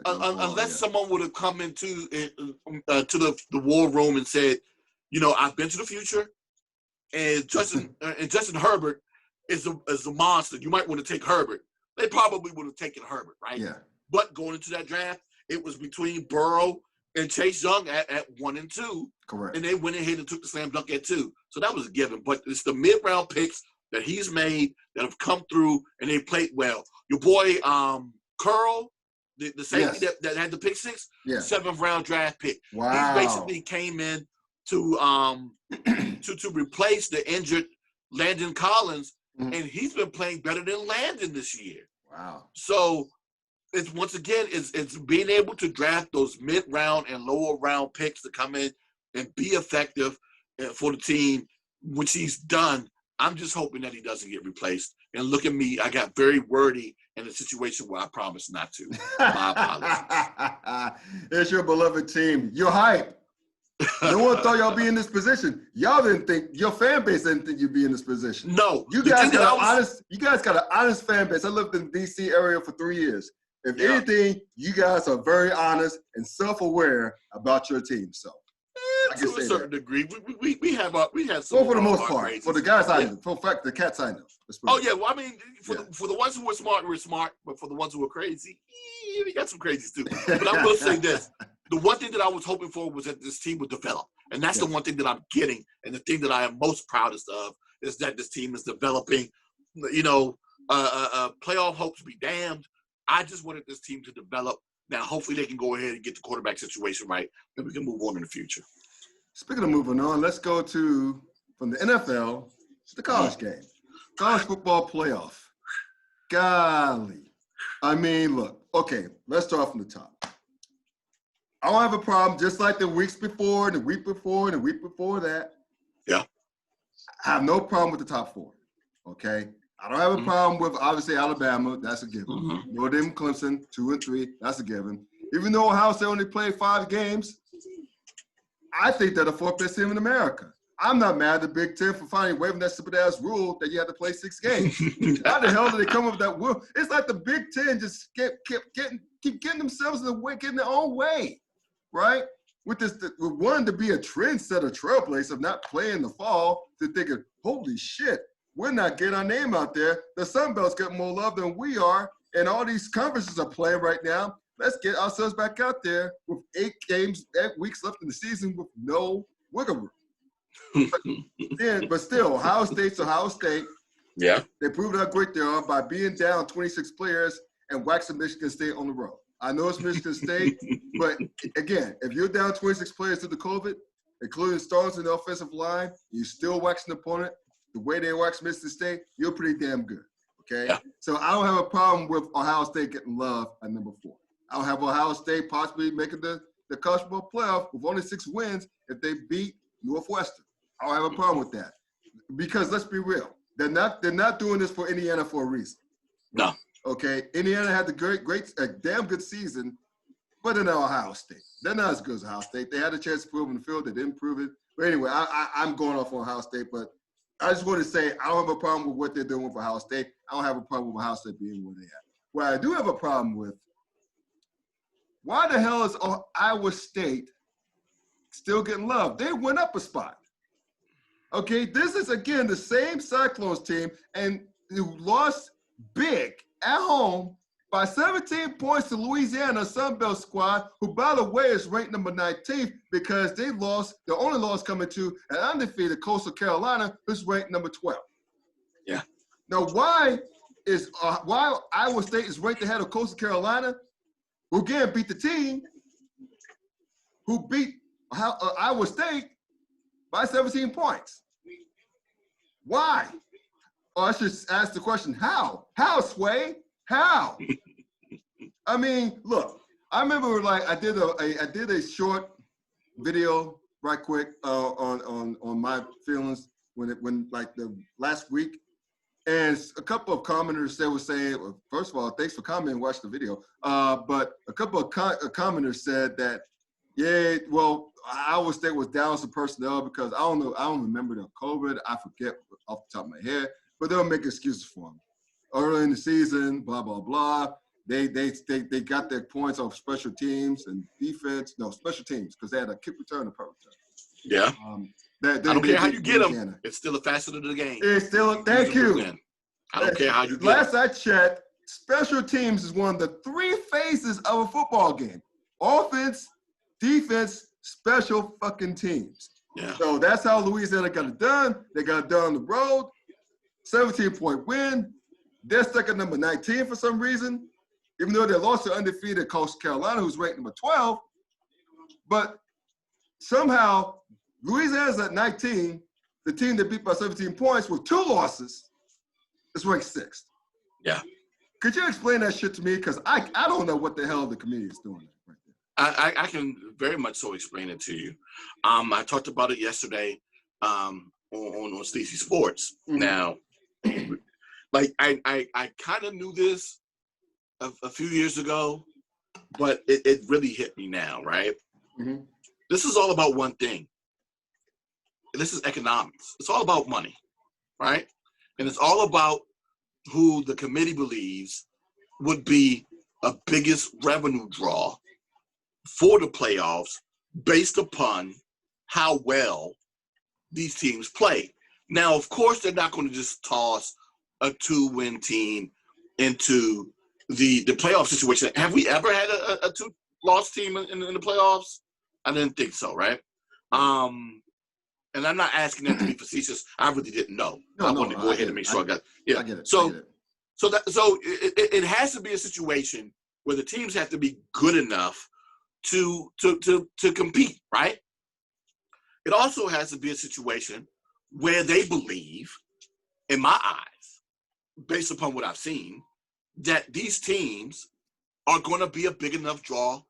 unless someone would have come into to the war room and said, I've been to the future, and Justin Herbert is a monster. You might want to take Herbert. They probably would have taken Herbert, right? Yeah. But going into that draft, it was between Burrow and Chase Young at 1 and 2. Correct. And they went ahead and took the slam dunk at 2. So that was a given. But it's the mid-round picks that he's made that have come through and they played well. Your boy Curl, the safety that had the pick 6, 7th round draft pick. Wow. He basically came in to replace the injured Landon Collins, and he's been playing better than Landon this year. Wow. So it's it's being able to draft those mid-round and lower round picks to come in and be effective for the team, which he's done. I'm just hoping that he doesn't get replaced. And look at me, I got very wordy in a situation where I promised not to. My apologies. It's your beloved team. You're hype. No one thought y'all be in this position. Y'all didn't think, your fan base didn't think you'd be in this position. No. You guys got an honest fan base. I lived in the DC area for 3 years. If anything, you guys are very honest and self-aware about your team. So to a certain degree, we had some. Well, for the most part, for the guys I know, for fact, the cats I know. Oh yeah, well I mean, for the ones who are smart, we're smart, but for the ones who are crazy, we got some crazies too. But I will say this: the one thing that I was hoping for was that this team would develop, and that's the one thing that I'm getting, and the thing that I am most proudest of is that this team is developing. Playoff hopes be damned. I just wanted this team to develop. Now, hopefully, they can go ahead and get the quarterback situation right, and we can move on in the future. Speaking of moving on, let's go from the NFL to the college game. College football playoff. Golly. I mean, look, okay, let's start from the top. I don't have a problem, just like the weeks before, and the week before, and the week before that. Yeah. I have no problem with the top 4, okay? I don't have a problem with, obviously, Alabama. That's a given. Notre Dame, Clemson, 2 and 3. That's a given. Even though Ohio State only played 5 games, I think they're the 4th best team in America. I'm not mad at the Big Ten for finally waiving that stupid-ass rule that you had to play 6 games. How the hell did they come up with that rule? It's like the Big Ten just keep getting themselves in the way, getting their own way, right? With wanting to be a trendsetter, trailblazer of not playing the fall, to thinking, holy shit, we're not getting our name out there. The Sun Belt's getting more love than we are, and all these conferences are playing right now. Let's get ourselves back out there with 8 weeks left in the season with no wiggle room. But still, Ohio State's Ohio State. Yeah. They proved how great they are by being down 26 players and waxing Michigan State on the road. I know it's Michigan State, but again, if you're down 26 players due to COVID, including stars in the offensive line, you still waxing the opponent the way they wax Michigan State, you're pretty damn good. Okay? Yeah. So I don't have a problem with Ohio State getting love at number 4. I don't have Ohio State possibly making the college football playoff with only 6 wins if they beat Northwestern. I don't have a problem with that. Because let's be real. They're not doing this for Indiana for a reason. No. Okay? Indiana had a damn good season, but they're not Ohio State. They're not as good as Ohio State. They had a chance to prove in the field. They didn't prove it. But anyway, I'm going off on Ohio State, but I just want to say I don't have a problem with what they're doing with Ohio State. I don't have a problem with Ohio State being where they're at. What I do have a problem with, why the hell is Iowa State still getting love? They went up a spot. Okay, this is, again, the same Cyclones team, and who lost big at home by 17 points to Louisiana Sunbelt squad, who, by the way, is ranked number 19th because they lost, the only loss coming to an undefeated Coastal Carolina, who's ranked number 12. Yeah. Now, why Iowa State is ranked ahead of Coastal Carolina, who again beat the team, who beat Iowa State by 17 points? Why? Or I should ask the question, how? How, Sway? How? I mean, look, I remember like I did a short video right quick on my feelings when like the last week, and a couple of commenters were saying, well, first of all, thanks for commenting, watch the video. But a couple of commenters said that, yeah, well, Iowa State was down some personnel because I don't remember the COVID. I forget off the top of my head, but they'll make excuses for them. Early in the season, blah, blah, blah. They got their points off special teams and defense. No, special teams, because they had a kick return and a punt return. Yeah. I don't care how you get them. It's still a facet of the game. It's still, thank you. I don't care how you get them. Last I checked, special teams is one of the three phases of a football game. Offense, defense, special fucking teams. Yeah. So that's how Louisiana got it done. They got it done on the road. 17-point win. They're stuck at number 19 for some reason, even though they lost to undefeated Coastal Carolina, who's ranked number 12. But somehow, Louisiana's at 19. The team that beat by 17 points with 2 losses is ranked 6th. Yeah. Could you explain that shit to me? Because I don't know what the hell the community is doing right there. I can very much so explain it to you. I talked about it yesterday on Stacey Sports. Mm-hmm. Now, like I kind of knew this a few years ago, but it really hit me now, right? Mm-hmm. This is all about one thing. This is economics. It's all about money, right? And it's all about who the committee believes would be a biggest revenue draw for the playoffs based upon how well these teams play. Now, of course, they're not going to just toss a 2-win team into the playoff situation. Have we ever had a 2-loss team in the playoffs? I didn't think so, right? And I'm not asking that to be facetious. I really didn't know. I wanted to go ahead and make sure I got. Yeah. I get it. So it has to be a situation where the teams have to be good enough to compete, right? It also has to be a situation where they believe, in my eyes, based upon what I've seen, that these teams are going to be a big enough draw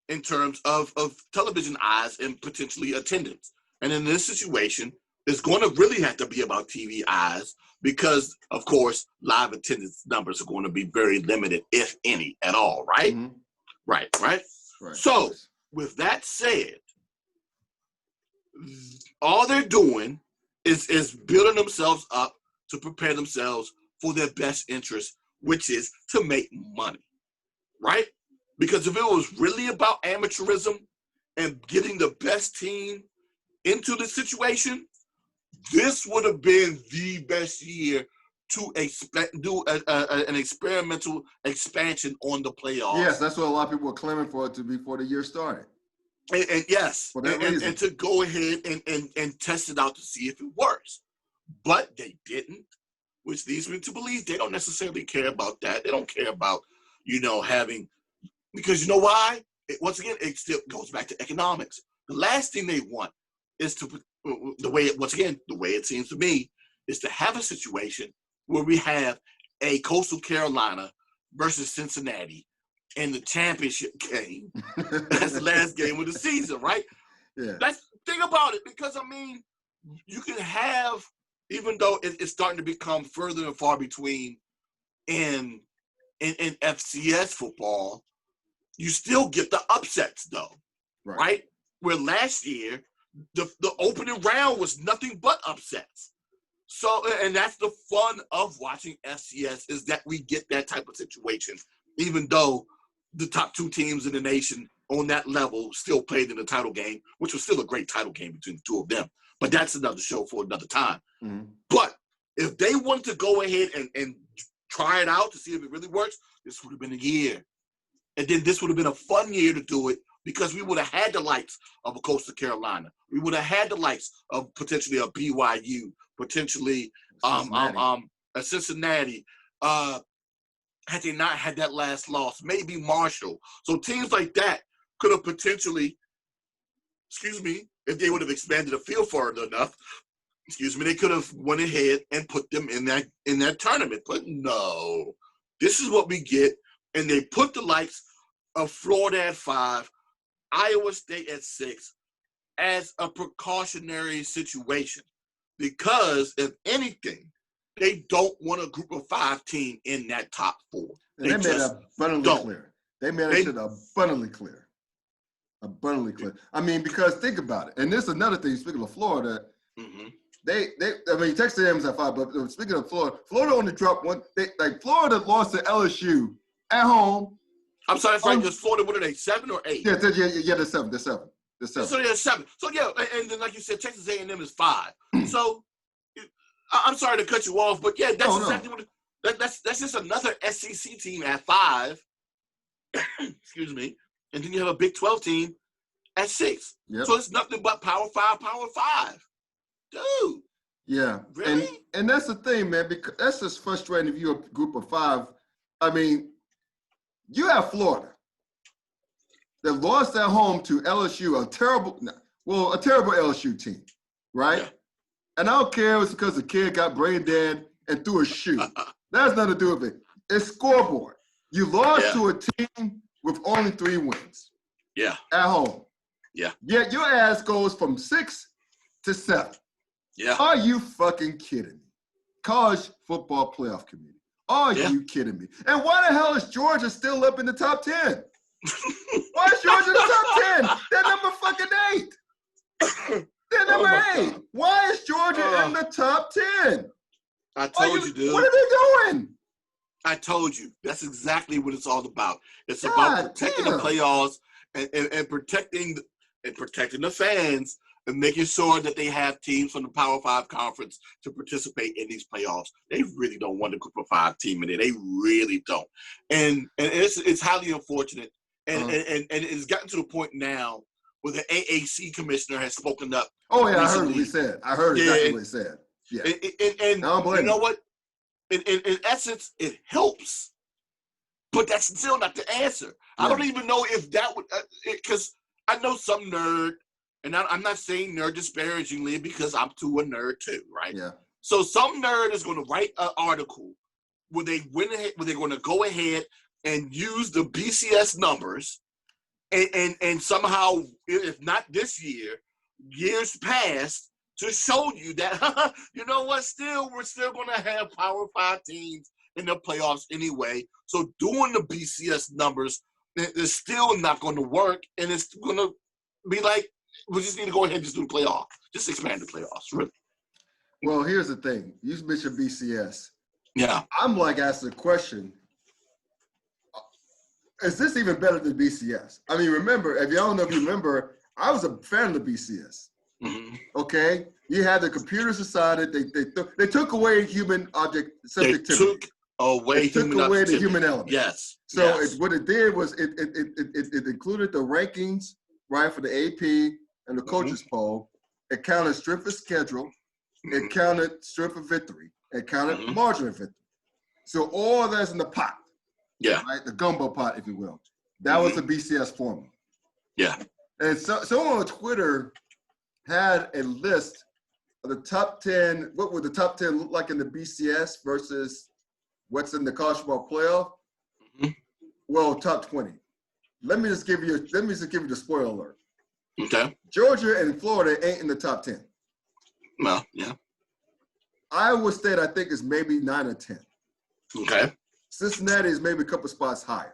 in terms of television eyes and potentially attendance. And in this situation, it's going to really have to be about TV eyes because, of course, live attendance numbers are going to be very limited, if any, at all, right? Mm-hmm. Right. So, with that said, all they're doing is building themselves up to prepare themselves for their best interest, which is to make money, right? Because if it was really about amateurism and getting the best team into the situation, this would have been the best year to do an experimental expansion on the playoffs. Yes, that's what a lot of people were clamoring for it to be before the year started. And yes, for that reason. And to go ahead and test it out to see if it works. But they didn't, which leads me to believe they don't necessarily care about that. They don't care about, having, because you know why? Once again, it still goes back to economics. The last thing they want is the way it seems to me, is to have a situation where we have a Coastal Carolina versus Cincinnati in the championship game. That's the last game of the season, right? Yeah. That's the thing about it, because you can have, even though it's starting to become further and far between in FCS football, you still get the upsets though, right? Where last year the opening round was nothing but upsets. So, and that's the fun of watching FCS, is that we get that type of situation, even though the top 2 teams in the nation on that level still played in the title game, which was still a great title game between the 2 of them. But that's another show for another time. Mm-hmm. But if they want to go ahead and try it out to see if it really works, this would have been a year. And then this would have been a fun year to do it because we would have had the likes of a Coastal Carolina. We would have had the likes of potentially a BYU, potentially a Cincinnati. Had they not had that last loss, maybe Marshall. So teams like that could have potentially, if they would have expanded the field further enough, they could have went ahead and put them in that tournament. But no, this is what we get. And they put the likes of Florida at 5, Iowa State at 6 as a precautionary situation. Because if anything, they don't want a group of 5 team in that top 4. And they made it abundantly clear. They made it abundantly clear. Abundantly clear. I mean, because think about it. And this is another thing, speaking of Florida, Texas A&M's at 5, but speaking of Florida only dropped one. Florida lost to LSU at home. I'm sorry, Frank, just Florida, what are they, 7 or 8? Yeah, they're 7. They're 7. So they're 7. So, yeah, and then like you said, Texas A&M is 5. So, I'm sorry to cut you off, but, yeah, that's exactly what that's just another SEC team at 5. Excuse me. And then you have a Big 12 team at 6. Yep. So it's nothing but Power 5. Dude. Yeah. Really? And that's the thing, man, because that's just frustrating if you're a group of 5. I mean, you have Florida that lost at home to LSU, a terrible LSU team, right? Yeah. And I don't care if it's because the kid got brain dead and threw a shoe. That has nothing to do with it. It's scoreboard. You lost to a team with only 3 wins. Yeah. At home. Yeah. Yet your ass goes from 6 to 7. Yeah. Are you fucking kidding me? College football playoff committee. Are you kidding me? And why the hell is Georgia still up in the top 10? Why is Georgia in the top 10? They're number fucking 8. They're number 8. Why is Georgia in the top 10? I told you, dude. What are they doing? I told you. That's exactly what it's all about. It's about protecting the playoffs and protecting the fans and making sure that they have teams from the Power 5 conference to participate in these playoffs. They really don't want a group of 5 team in there. They really don't. And it's highly unfortunate. And it's gotten to the point now where the AAC commissioner has spoken up. Oh, yeah, recently. I heard what he said. I heard exactly what he said. Yeah. And you know what? In essence, it helps. But that's still not the answer. Yeah. I don't even know if that would because I know some nerd, and I'm not saying nerd disparagingly because I'm too a nerd too, right? Yeah. So some nerd is going to write an article where they're going to go ahead and use the BCS numbers, and somehow, if not this year, years past, to show you that you know what? We're still going to have Power 5 teams in the playoffs anyway. So doing the BCS numbers is still not going to work, and it's going to be like, we just need to go ahead and just do the playoff. Just expand the playoffs, really. Well, here's the thing. You mentioned BCS. Yeah. I'm like asking the question, is this even better than BCS? I mean, remember, if y'all don't know if you remember, I was a fan of the BCS. Mm-hmm. Okay? You had the computer decided they took away human object subjectivity. They took away the human element. Yes. So what it did was it included the rankings, right, for the AP and the coaches poll. It counted strength of schedule. It counted strength of victory. It counted margin of victory. So all that's in the pot. Yeah. Right? The gumbo pot, if you will. That was the BCS formula. Yeah. And so someone on Twitter had a list of the top 10, what would the top 10 look like in the BCS versus what's in the college football playoff? Mm-hmm. Well, top 20. Let me just give you the spoiler alert. Okay. Georgia and Florida ain't in the top 10. Well, yeah. Iowa State, I think, is maybe 9 or 10. Okay. Cincinnati is maybe a couple spots higher.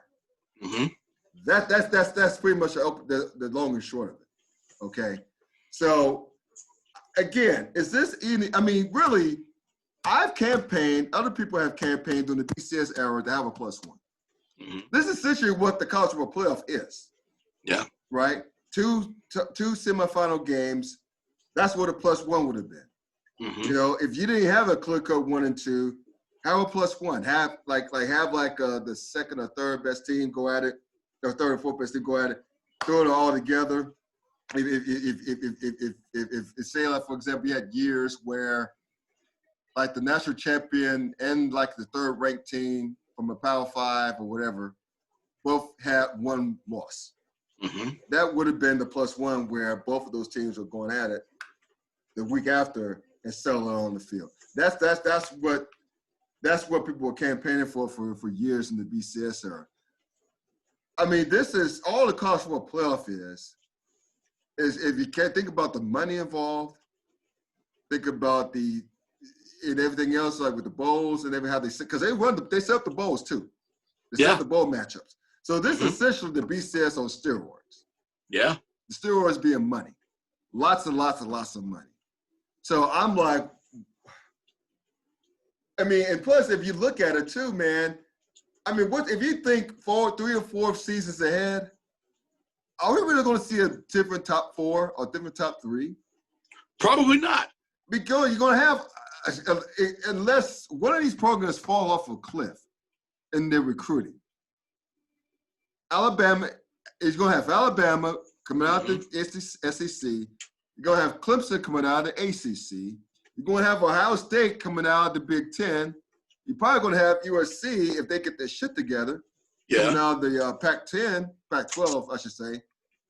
Mm-hmm. That's pretty much the long and short of it. Okay. So again, is this any? I mean, really, I've campaigned. Other people have campaigned during the BCS era to have a +1. Mm-hmm. This is essentially what the college football playoff is. Yeah. Right. Two semifinal games. That's what a +1 would have been. Mm-hmm. You know, if you didn't have a clear cut 1 and 2, Have a +1. Have the second or third best team go at it, or third or fourth best team go at it. Throw it all together. If say, like, for example, you had years where like the national champion and like the third ranked team from a Power 5 or whatever both had one loss. Mm-hmm. That would have been the +1 where both of those teams were going at it the week after and settle it on the field. That's what people were campaigning for years in the BCS era. I mean, this is all the college football playoff is if you can't think about the money involved, think about and everything else, like with the bowls and how they set, because they set up the bowls too. They set up the bowl matchups. So this is essentially the BCS on steroids. Yeah. The steroids being money. Lots and lots and lots of money. So I'm like, I mean, and plus if you look at it too, man, I mean, what if you think 3 or 4 seasons ahead, are we really going to see a different top 4 or different top 3? Probably not. Because you're going to have, unless one of these programs fall off a cliff in their recruiting. Alabama is going to have Alabama coming out the SEC. You're going to have Clemson coming out of the ACC. You're going to have Ohio State coming out of the Big Ten. You're probably going to have USC, if they get their shit together, coming out of the Pac-10, Pac-12, I should say,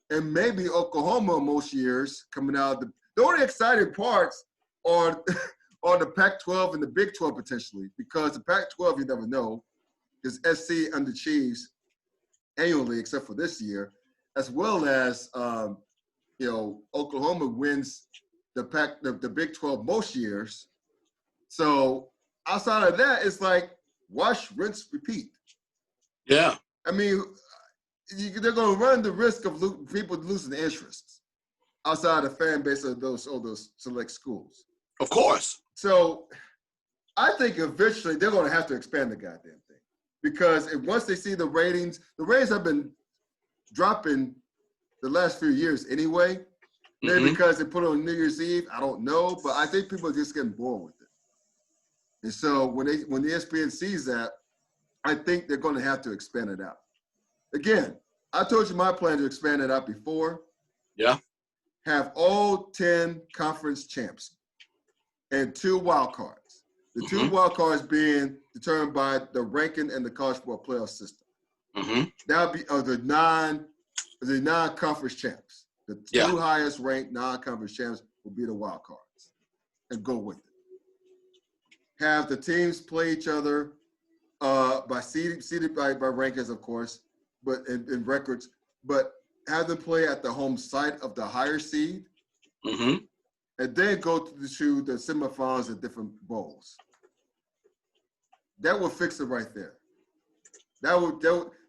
and maybe Oklahoma most years coming out of the only exciting parts are the Pac-12 and the Big 12 potentially, because the Pac-12 you never know, is SC underachieves annually except for this year, as well as Oklahoma wins the Big 12 most years. So outside of that, it's like wash, rinse, repeat. Yeah. I mean, they're going to run the risk of people losing interest outside the fan base of those select schools. Of course. So I think eventually they're going to have to expand the goddamn thing, because once they see the ratings have been dropping the last few years anyway. Maybe because they put it on New Year's Eve, I don't know, but I think people are just getting bored with it. And so when the ESPN sees that, I think they're going to have to expand it out. Again, I told you my plan to expand it out before. Yeah. Have all 10 conference champs and 2 wild cards. The 2 wild cards being determined by the ranking and the college football playoff system. That would be the non-conference champs. The 2 highest ranked non-conference champs will be the wild cards, and go with it. Have the teams play each other by seeded by rankings, of course, but in records. But have them play at the home site of the higher seed, and then go to the semifinals at different bowls. That will fix it right there.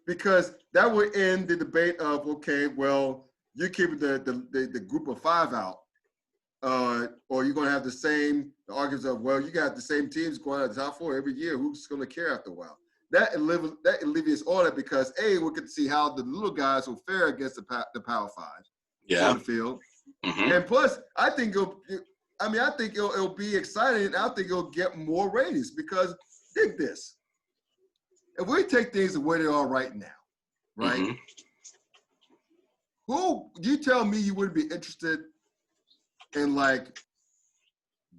Because that would end the debate of, okay, well, you're keeping the group of 5 out, or you're going to have the arguments of, well, you got the same teams going out of the top 4 every year. Who's going to care after a while? That alleviates all that, because we get to see how the little guys will fare against the Power 5 on the field. And plus, I think it'll be exciting. I think it'll get more ratings, because dig this. If we take things the way they are right now, right? Who you tell me you wouldn't be interested in, like,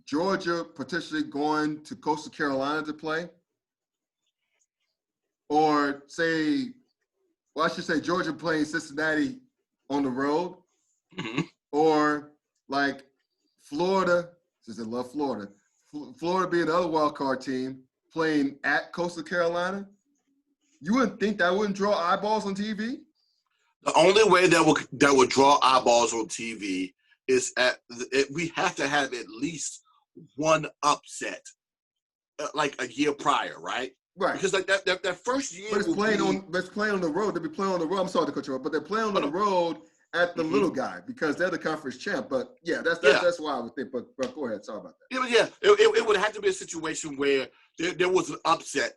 Georgia potentially going to Coastal Carolina to play? Or I should say Georgia playing Cincinnati on the road? Or like Florida, since they love Florida, Florida being the other wild card team playing at Coastal Carolina? You wouldn't think that wouldn't draw eyeballs on TV? The only way that would draw eyeballs on TV is we have to have at least one upset, like a year prior, right? Right. Because like that first year. But it's playing on the road. They'll be playing on the road. I'm sorry to cut you off, but they're playing on the road at the little guy, because they're the conference champ. But yeah, that's why I would think. But go ahead. Sorry about that. It would have to be a situation where there was an upset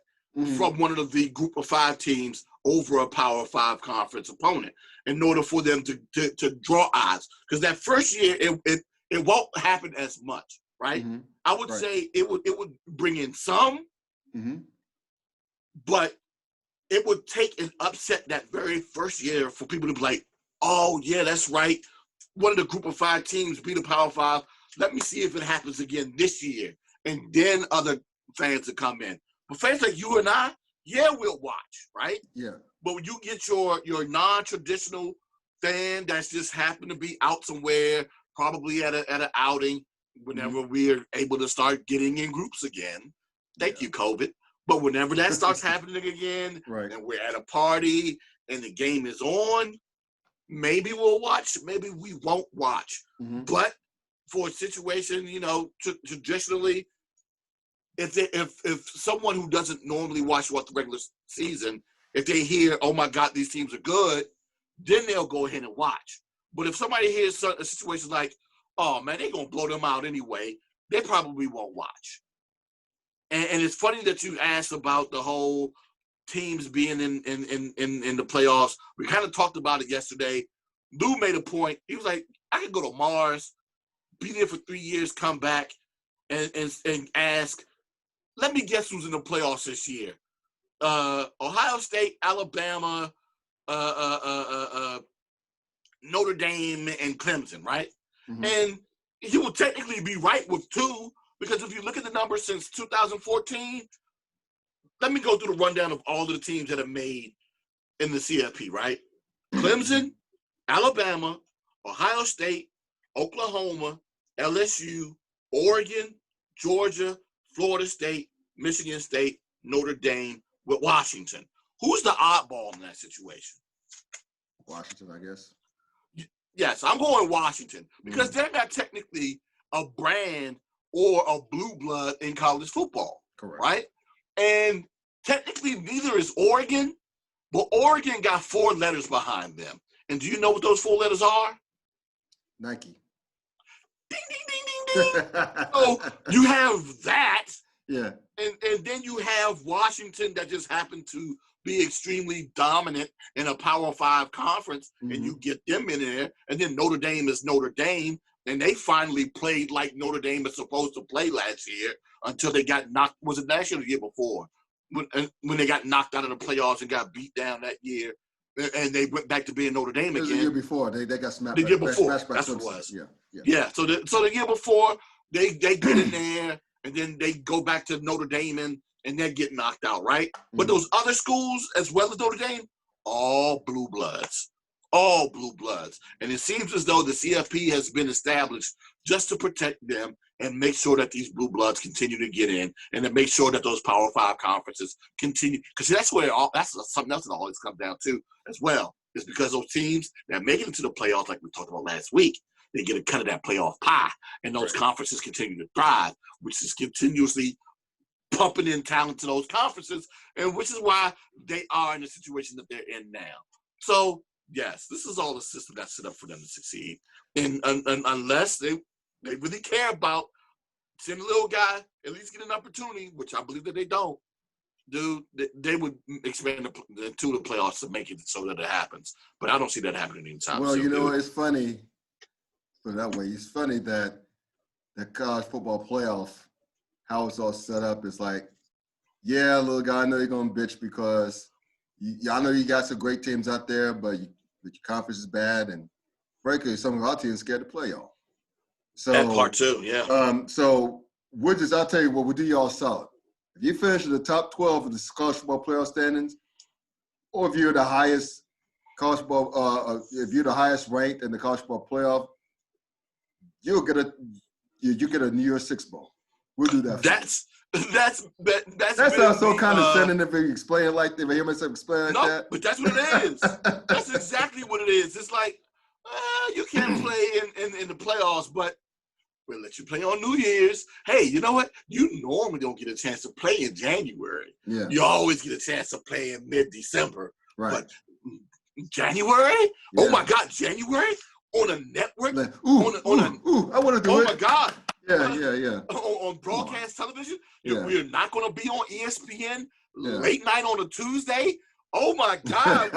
from one of the group of 5 teams over a Power 5 conference opponent in order for them to draw eyes. Because that first year, it won't happen as much, right? I would say it would bring in some, Mm-hmm. But it would take an upset that very first year for people to be like, oh, yeah, that's right. One of the group of 5 teams beat a Power 5. Let me see if it happens again this year. And then other fans will come in. But fans like you and I, yeah, we'll watch, right? Yeah. But when you get your non-traditional fan that's just happened to be out somewhere, probably at an outing, whenever we're able to start getting in groups again. Thank you, COVID. But whenever that starts happening again, and we're at a party and the game is on, maybe we'll watch, maybe we won't watch. But for a situation, traditionally, if someone who doesn't normally watch the regular season, if they hear, oh my God, these teams are good, then they'll go ahead and watch. But if somebody hears a situation like, oh man, they're gonna blow them out anyway, they probably won't watch. And it's funny that you asked about the whole teams being in the playoffs. We kind of talked about it yesterday. Lou made a point. He was like, I could go to Mars, be there for 3 years, come back, and ask, let me guess who's in the playoffs this year. Ohio State, Alabama, Notre Dame, and Clemson, right? And he will technically be right with 2, because if you look at the numbers since 2014, let me go through the rundown of all of the teams that have made in the CFP, right? Clemson, Alabama, Ohio State, Oklahoma, LSU, Oregon, Georgia, Florida State, Michigan State, Notre Dame, with Washington. Who's the oddball in that situation? Washington, I guess. Yes, I'm going Washington, because they're not technically a brand or a blue blood in college football. Correct. Right? And technically neither is Oregon, but Oregon got 4 letters behind them. And do you know what those 4 letters are? Nike. Ding, ding, ding, ding, ding. So you have that. Yeah. And then you have Washington that just happened to be extremely dominant in a Power 5 conference, and you get them in there. And then Notre Dame is Notre Dame, and they finally played like Notre Dame is supposed to play last year until they got knocked. Was it last year or the year before? When they got knocked out of the playoffs and got beat down that year, and they went back to being Notre Dame again. It was the year before. They got smacked. The year before. That's what it was. Yeah. So the year before, they get in there, and then they go back to Notre Dame and they get knocked out, right? But those other schools, as well as Notre Dame, all blue bloods. All blue bloods. And it seems as though the CFP has been established just to protect them and make sure that these blue bloods continue to get in, and to make sure that those Power 5 conferences continue. Because that's where that's something else that always comes down to as well. Is because those teams that make it into the playoffs, like we talked about last week, they get a cut of that playoff pie, and those conferences continue to thrive, which is continuously pumping in talent to those conferences, and which is why they are in the situation that they're in now. So, yes, this is all the system that's set up for them to succeed. And unless they really care about seeing the little guy at least get an opportunity, which I believe that they don't, dude, they would expand to the playoffs to make it so that it happens. But I don't see that happening anytime soon. Well, you know, it's funny, put it that way, it's funny that the college football playoff, how it's all set up is like, yeah, little guy, I know you're going to bitch because I know you got some great teams out there, but your conference is bad, and frankly, some of our teams scared to play y'all. So that part too, yeah. So I'll tell you what, we'll do y'all solid. If you finish in the top 12 of the college football playoff standings, or if you're the highest college football, if you're the highest ranked in the college football playoff, you get a New Year's Six bowl. We'll do that. That sounds so condescending if you explain it like that. If I hear myself explain it like that. But that's what it is. That's exactly what it is. It's like you can't play in the playoffs, but we'll let you play on New Year's. Hey, you know what? You normally don't get a chance to play in January. Yeah. You always get a chance to play in mid-December. Right. But January? Yeah. Oh my God, January? On a network? Like, I want to do it. Oh my God. Yeah. On broadcast television? Yeah. We're not going to be on ESPN late night on a Tuesday? Oh my God.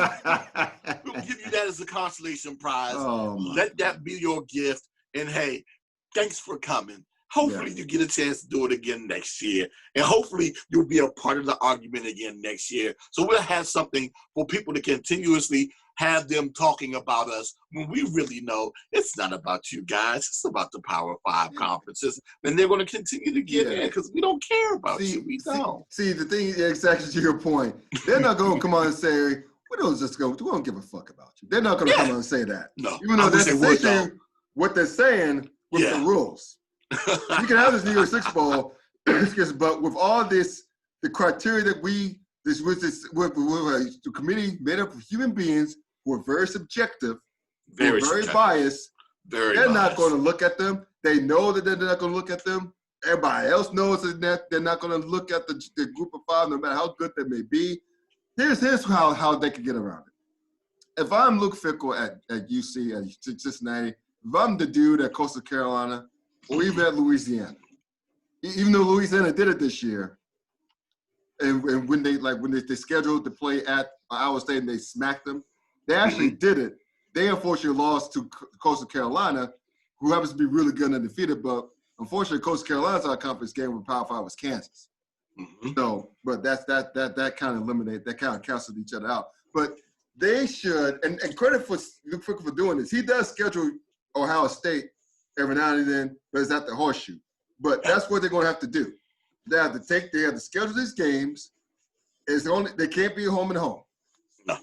We'll give you that as a consolation prize. Let that be your gift. And hey, thanks for coming. Hopefully you get a chance to do it again next year. And hopefully you'll be a part of the argument again next year. So we'll have something for people to continuously have them talking about us when we really know it's not about you guys. It's about the Power 5 conferences. And they're going to continue to get in because we don't care about you. We don't. See, the thing is exactly to your point. They're not going to come on and we don't give a fuck about you. They're not going to come on and say that. No. Even though they're saying what they're saying with the rules. You can have this New Year's Six Bowl, but with all this, the criteria that with the committee made up of human beings who are very subjective, very biased. They're not going to look at them. They know that they're not going to look at them. Everybody else knows that they're not going to look at the group of five, no matter how good they may be. Here's how they can get around it. If I'm Luke Fickell at UC, at Cincinnati, if I'm the dude at Coastal Carolina, or even at Louisiana, even though Louisiana did it this year, and when they scheduled to play at Iowa State and they smacked them, they actually did it. They unfortunately lost to Coastal Carolina, who happens to be really good and undefeated, but unfortunately Coastal Carolina's our conference game with Power 5 was Kansas. So, but that kind of eliminated, that kind of canceled each other out. But they should, and credit for Luke Fickell for doing this. He does schedule Ohio State every now and then, but it's at the Horseshoe. But that's what they're going to have to do. They have to schedule these games. They can't be home and home. No.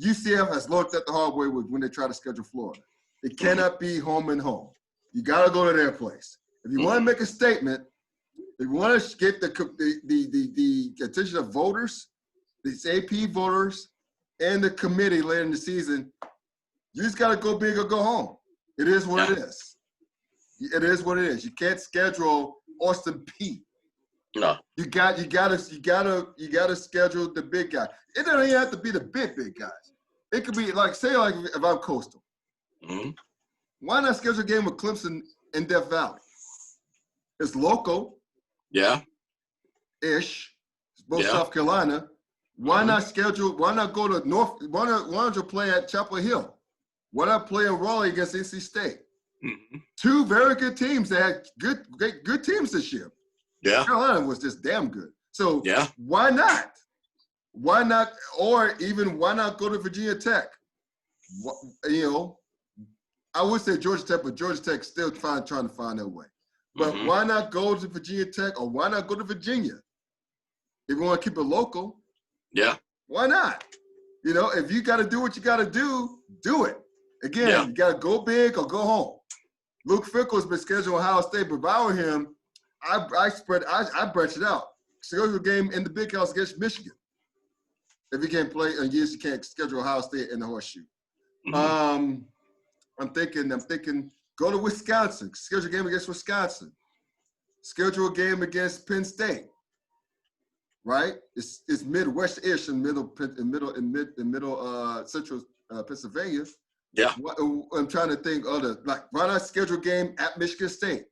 UCF has learned that the hard way when they try to schedule Florida. It cannot be home and home. You got to go to their place. If you want to make a statement, if you want to get the attention of voters, these AP voters, and the committee later in the season, you just got to go big or go home. It is what it is. It is what it is. You can't schedule Austin Peay. No. You gotta schedule the big guy. It doesn't even have to be the big guys. It could be like if I'm Coastal. Why not schedule a game with Clemson in Death Valley? It's local. Yeah. Ish. It's both South Carolina. Why not go to North? Why don't you play at Chapel Hill? Why not play in Raleigh against NC State? Two very good teams that had good teams this year. Yeah. Carolina was just damn good. So why not? Why not? Or even why not go to Virginia Tech? I would say Georgia Tech, but Georgia Tech still trying to find their way. But why not go to Virginia Tech, or why not go to Virginia? If you want to keep it local, why not? If you got to do what you got to do it. Again, you got to go big or go home. Luke Fickell's been scheduled Ohio State, but if I were him, I branch it out. Schedule a game in the Big House against Michigan. If you can't play, and yes, you can't schedule Ohio State in the Horseshoe. I'm thinking, go to Wisconsin. Schedule a game against Wisconsin. Schedule a game against Penn State. Right? It's Midwest-ish in middle central Pennsylvania. Yeah. I'm trying to think why not schedule a game at Michigan State?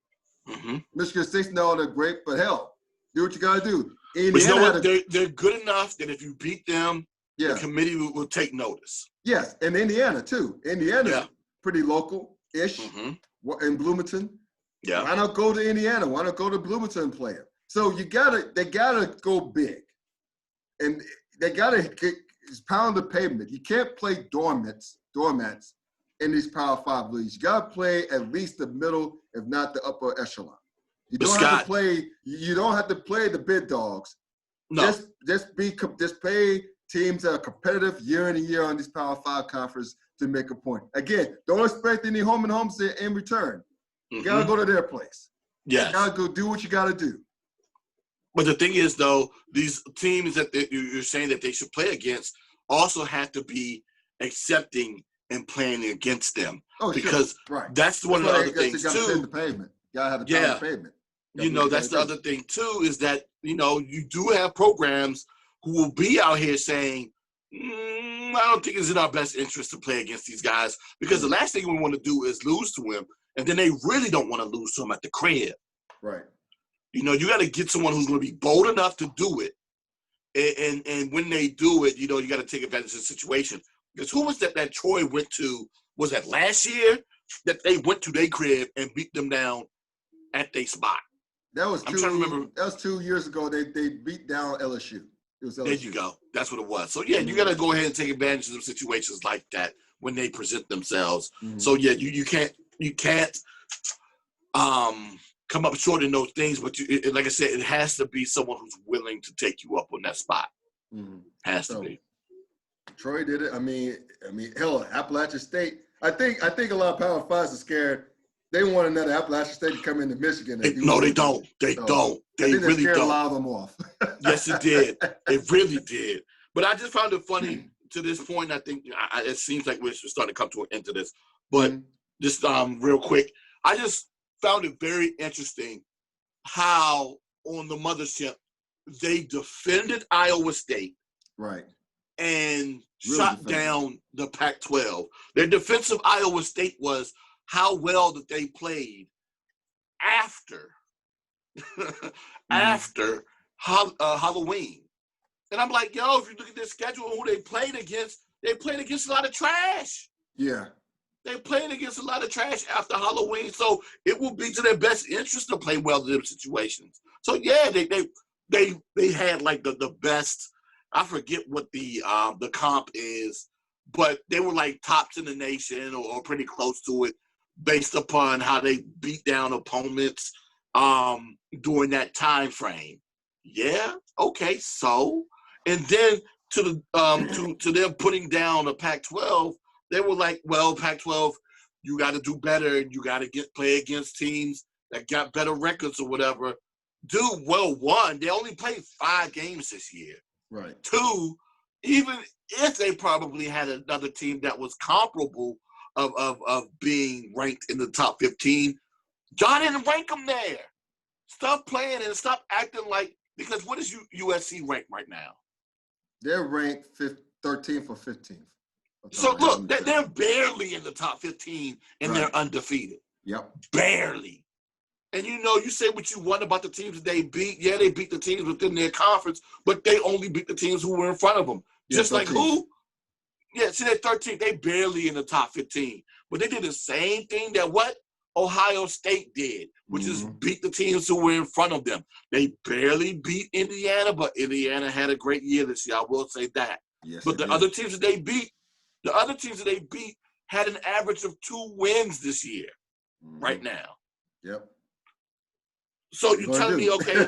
Michigan State's not all that great, but hell, do what you got to do. But you know what? They're good enough that if you beat them, the committee will take notice. Yes, and Indiana too. Indiana's pretty local-ish in Bloomington. Yeah. Why not go to Indiana? Why not go to Bloomington and play it? So they gotta go big, and they gotta pound the pavement. You can't play doormats in these Power 5 leagues. You gotta play at least the middle, if not the upper echelon. You don't have to play the big dogs. No. Just play teams that are competitive year in and year on these Power 5 conference to make a point. Again, don't expect any home and homes in return. You gotta go to their place. Yes. You gotta go do what you gotta do. But the thing is, though, these teams that you're saying that they should play against also have to be accepting and playing against them. Because that's one of the other things, too. You gotta have the pavement. That's the other thing, too, is that, you do have programs who will be out here saying, I don't think it's in our best interest to play against these guys, because the last thing we want to do is lose to them, and then they really don't want to lose to them at the crib. Right. You got to get someone who's going to be bold enough to do it. And when they do it, you got to take advantage of the situation. Because who was that Troy went to? Was that last year that they went to their crib and beat them down at their spot. That was I'm trying to remember. That was 2 years ago. They beat down LSU. It was LSU. There you go. That's what it was. So yeah, you got to go ahead and take advantage of situations like that when they present themselves. So yeah, you can't come up short in those things, but like I said, it has to be someone who's willing to take you up on that spot. Has to be. Troy did it. I mean, hell, Appalachian State. I think a lot of Power Fives are scared. They want another Appalachian State to come into Michigan. No, they don't. They don't. They really don't. A lot of them off. Yes, it did. It really did. But I just found it funny to this point. I think it seems like we're starting to come to an end to this. But just real quick, I just found it very interesting how on the mothership they defended Iowa State. Right. And really shot down the Pac-12. Their defense of Iowa State was how well that they played after Halloween. And I'm like, yo, if you look at their schedule and who they played against a lot of trash. Yeah. They played against a lot of trash after Halloween, so it will be to their best interest to play well in them situations. So yeah, they had like the best. I forget what the comp is, but they were like tops in the nation or pretty close to it, based upon how they beat down opponents during that time frame. Yeah, okay, so and then to them putting down a Pac-12, they were like, well, Pac-12, you got to do better, and you got to play against teams that got better records or whatever. Dude, well, one, they only played 5 games this year. Right. 2, even if they probably had another team that was comparable of being ranked in the top 15, y'all didn't rank them there. Stop playing and stop acting like, because what is USC ranked right now? They're ranked 13th or 15th. So look, they're barely in the top 15 and they're undefeated. Yep. Barely. And you say what you want about the teams that they beat. Yeah, they beat the teams within their conference, but they only beat the teams who were in front of them. Yeah, just 13. Like who? Yeah, see, they're 13. They barely in the top 15. But they did the same thing that what Ohio State did, which is beat the teams who were in front of them. They barely beat Indiana, but Indiana had a great year this year. I will say that. Yes, but the other teams that they beat, had an average of 2 wins this year, right now. Yep. So you're telling me, okay,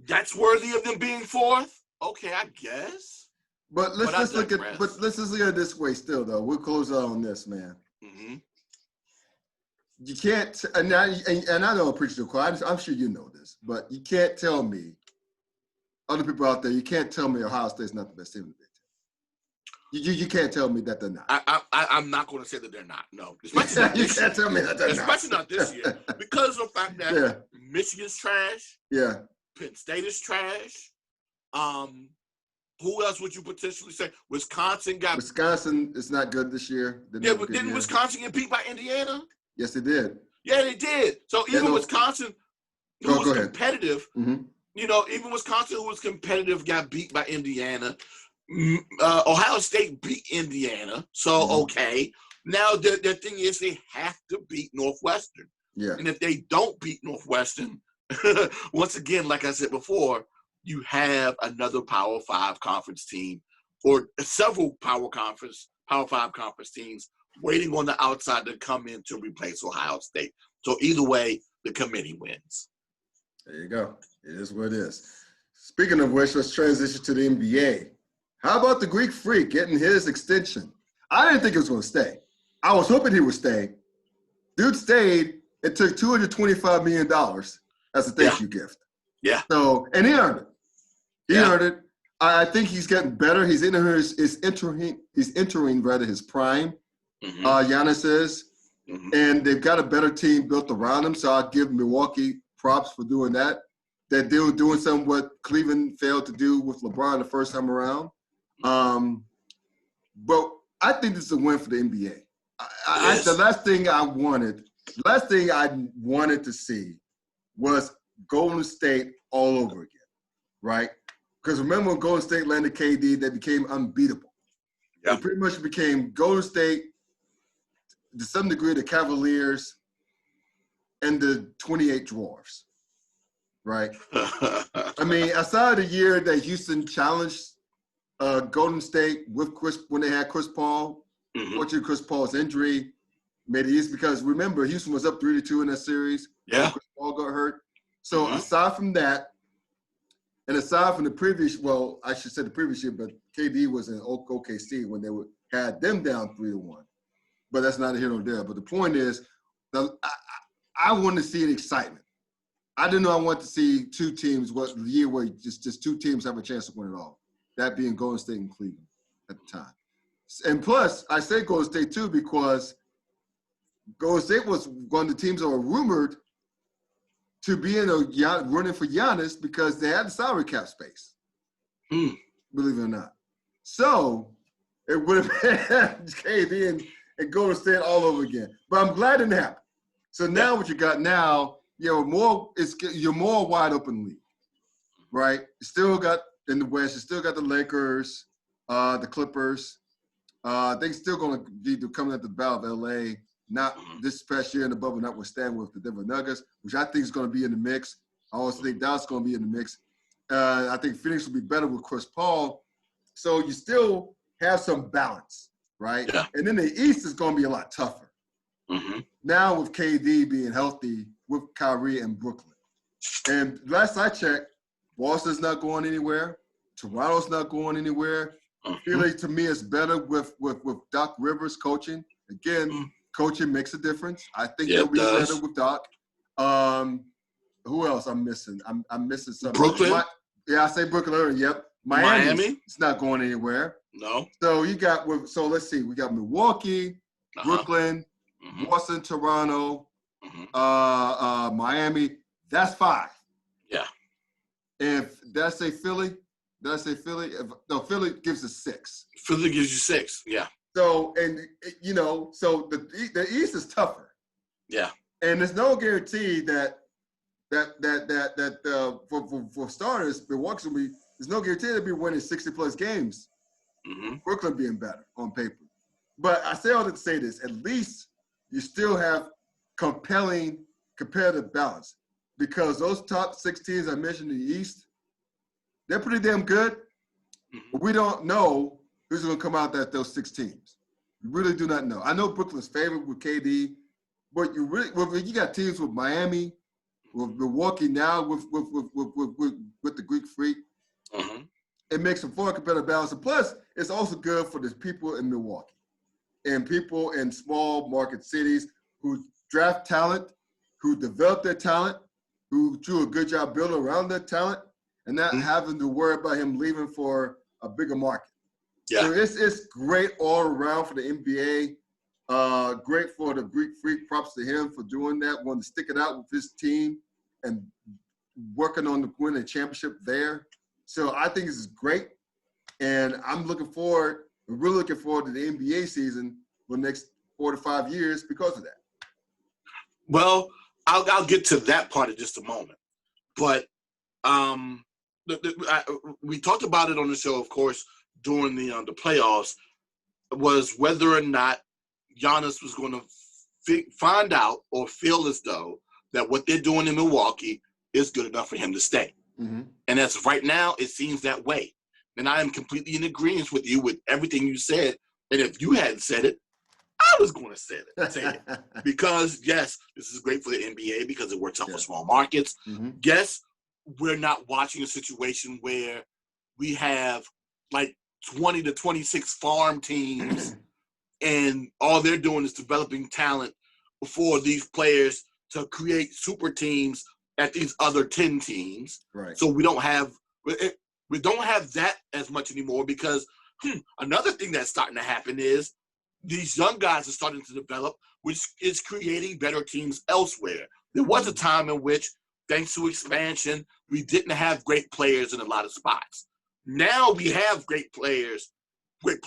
that's worthy of them being 4th? Okay, I guess. But let's look at it this way still, though. We'll close out on this, man. You can't, and I don't appreciate the quote. I'm sure you know this, but you can't tell me, other people out there, you can't tell me Ohio State's not the best team in the Big Ten. You can't tell me that they're not. I'm not going to say that they're not. No, especially not this year. Tell me that they're especially not this year, because of the fact that Michigan's trash. Yeah. Penn State is trash. Who else would you potentially say? Wisconsin is not good this year. Yeah, but didn't Wisconsin get beat by Indiana? Yes, they did. Yeah, they did. So even Wisconsin, who was competitive, even Wisconsin, who was competitive, got beat by Indiana. Ohio State beat Indiana, so okay. Now the thing is, they have to beat Northwestern. Yeah. And if they don't beat Northwestern, once again, like I said before, you have another Power 5 conference team or several Power 5 conference teams waiting on the outside to come in to replace Ohio State. So either way, the committee wins. There you go. It is what it is. Speaking of which, let's transition to the NBA. How about the Greek Freak getting his extension? I didn't think he was going to stay. I was hoping he would stay. Dude stayed. It took $225 million as a thank you gift. Yeah. So, and he earned it. He earned it. I think he's getting better. He's entering his prime. Giannis is. And they've got a better team built around him. So I'll give Milwaukee props for doing that. They're doing something what Cleveland failed to do with LeBron the first time around. But I think this is a win for the NBA. The last thing I wanted to see was Golden State all over again, right? Because remember when Golden State landed KD, they became unbeatable. Yeah. They pretty much became Golden State, to some degree, the Cavaliers and the 28 dwarfs, right? I mean, aside the year that Houston challenged Golden State with when they had Chris Paul, fortunately Chris Paul's injury made it easy because remember Houston was up 3-2 in that series. Yeah. Chris Paul got hurt. So aside from that, and aside from the previous, well, I should say the previous year, but KD was in OKC when they had them down 3-1. But that's not here nor there. But the point is, I want to see an excitement. I didn't know I want to see two teams, the year where just two teams have a chance to win it all. That being Golden State and Cleveland at the time. And plus, I say Golden State too because Golden State was one of the teams that were rumored to be running for Giannis because they had the salary cap space. Believe it or not. So it would have been KD and Golden State all over again. But I'm glad it happened. So now what you got now, you're more wide open league, right? You still got in the West, you still got the Lakers, the Clippers. They still going to be coming at the battle of LA. Not this past year in the bubble, notwithstanding with the Denver Nuggets, which I think is going to be in the mix. I also think Dallas is going to be in the mix. I think Phoenix will be better with Chris Paul. So you still have some balance, right? Yeah. And then the East is going to be a lot tougher. Now with KD being healthy with Kyrie and Brooklyn. And last I checked, Boston's not going anywhere. Toronto's not going anywhere. Philly, to me, is better with Doc Rivers coaching. Again, coaching makes a difference. I think they'll be better with Doc. Who else I'm missing? I'm missing something. Brooklyn? I say Brooklyn earlier. Yep. Miami? It's not going anywhere. No. So let's see. We got Milwaukee, Brooklyn, Boston, Toronto, Miami. That's 5. Yeah. And did I say Philly? No, Philly gives us 6. Philly gives you 6, yeah. So, and, so the East is tougher. Yeah. And there's no guarantee that for starters, Milwaukee there's no guarantee they'll be winning 60-plus games. Brooklyn being better on paper. But I say all that to say this, at least you still have compelling competitive balance because those top 6 teams I mentioned in the East, they're pretty damn good. But we don't know who's going to come out at those 6 teams. We really do not know. I know Brooklyn's favored with KD, but you got teams with Miami, with Milwaukee now, with the Greek Freak. It makes them far competitive balance. And plus, it's also good for the people in Milwaukee and people in small market cities who draft talent, who develop their talent, who do a good job building around their talent, and not having to worry about him leaving for a bigger market. Yeah. So it's great all around for the NBA. Great for the Greek Freak. Props to him for doing that, wanting to stick it out with his team and working on the winning championship there. So I think this is great. And I'm really looking forward to the NBA season for the next 4 to 5 years because of that. Well, I'll get to that part in just a moment. But we talked about it on the show, of course, during the playoffs, was whether or not Giannis was going to find out or feel as though that what they're doing in Milwaukee is good enough for him to stay. And as of right now, it seems that way. And I am completely in agreement with you with everything you said. And if you hadn't said it, I was going to say it. Because, yes, this is great for the NBA because it works out for small markets. Yes, we're not watching a situation where we have like 20 to 26 farm teams and all they're doing is developing talent for these players to create super teams at these other 10 teams. Right. So we don't have that as much anymore because another thing that's starting to happen is these young guys are starting to develop, which is creating better teams elsewhere. There was a time in which, thanks to expansion, we didn't have great players in a lot of spots. Now we have great players in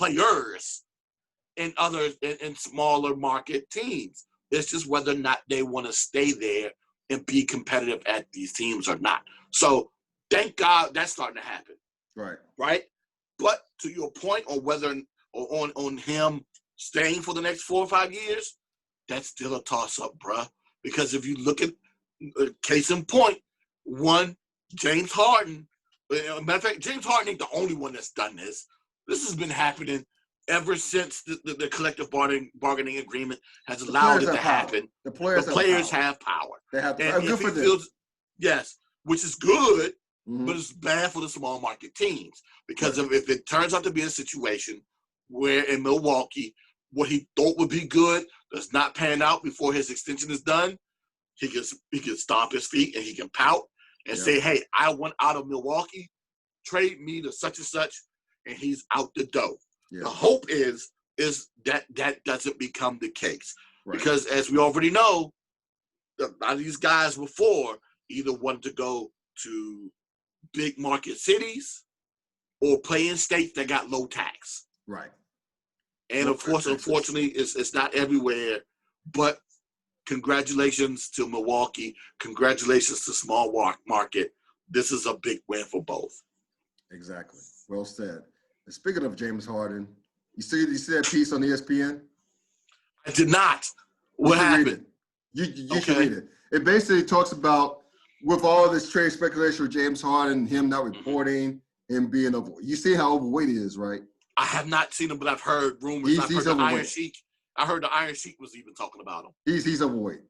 in smaller market teams. It's just whether or not they want to stay there and be competitive at these teams or not. So thank God that's starting to happen. Right. But to your point on whether on him staying for the next 4 or 5 years, that's still a toss-up, bruh. Because if you look at case in point, one, James Harden. Matter of fact, James Harden ain't the only one that's done this. This has been happening ever since the collective bargaining agreement has allowed it to happen. The players have power. They have and good for them. Yes, which is good, but it's bad for the small market teams. Because if it turns out to be a situation where in Milwaukee, what he thought would be good does not pan out before his extension is done, he can stomp his feet and he can pout and say, hey, I want out of Milwaukee, trade me to such and such, and he's out the door. Yeah. The hope is that doesn't become the case. Right. Because as we already know, a lot of these guys before either wanted to go to big market cities or play in states that got low tax. Right. And of course, unfortunately, it's not everywhere, but congratulations to Milwaukee. Congratulations to small market. This is a big win for both. Exactly. Well said. And speaking of James Harden, you see that piece on ESPN? I did not. What happened? You should read it. It basically talks about, with all this trade speculation with James Harden, him not reporting, him being overweight. You see how overweight he is, right? I have not seen him, but I've heard rumors. He's overweight. I heard the Iron Sheik was even talking about him. He's overweight.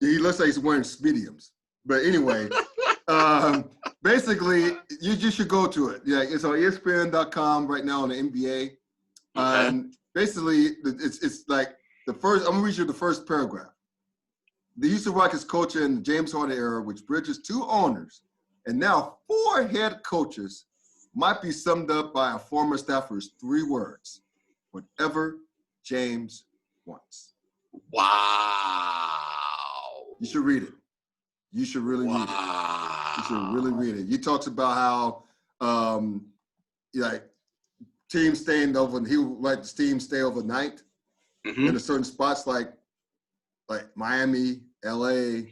He looks like he's wearing mediums. But anyway, basically, you should go to it. Yeah, it's on ESPN.com right now on the NBA. And basically, it's like the first. I'm gonna read you the first paragraph. The Houston Rockets coach in the James Harden era, which bridges 2 owners and now 4 head coaches, might be summed up by a former staffer's 3 words: whatever James wants. Wow. You should read it. You should really read it. You should really read it. He talks about how like teams staying over, he would like the team stay overnight in a certain spots like Miami, LA,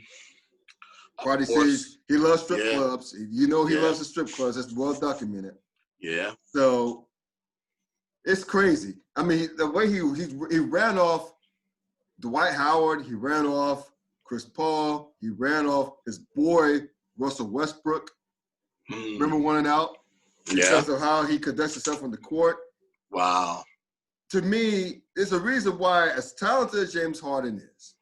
Party Cities. He loves strip clubs. You know he loves the strip clubs. That's well documented. Yeah. So it's crazy. I mean, the way he ran off Dwight Howard, he ran off Chris Paul, he ran off his boy Russell Westbrook. Remember running out because of how he conducts himself on the court. Wow. To me, there's a reason why, as talented as James Harden is,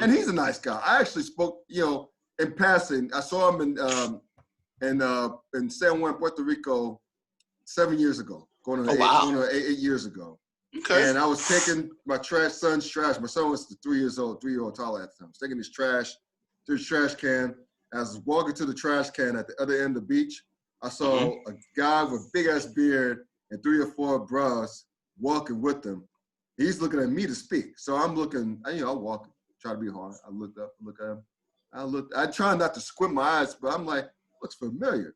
and he's a nice guy. I actually spoke, in passing. I saw him in San Juan, Puerto Rico, 7 years ago, going on 8 years ago. Okay. And I was taking my son's trash. My son was 3-year-old Tyler at the time. I was taking his trash to the trash can. As I was walking to the trash can at the other end of the beach, I saw a guy with a big-ass beard and 3 or 4 bros walking with him. He's looking at me to speak. So I'm looking, I walk, try to be hard. I looked up, look at him. I try not to squint my eyes, but I'm like, looks familiar.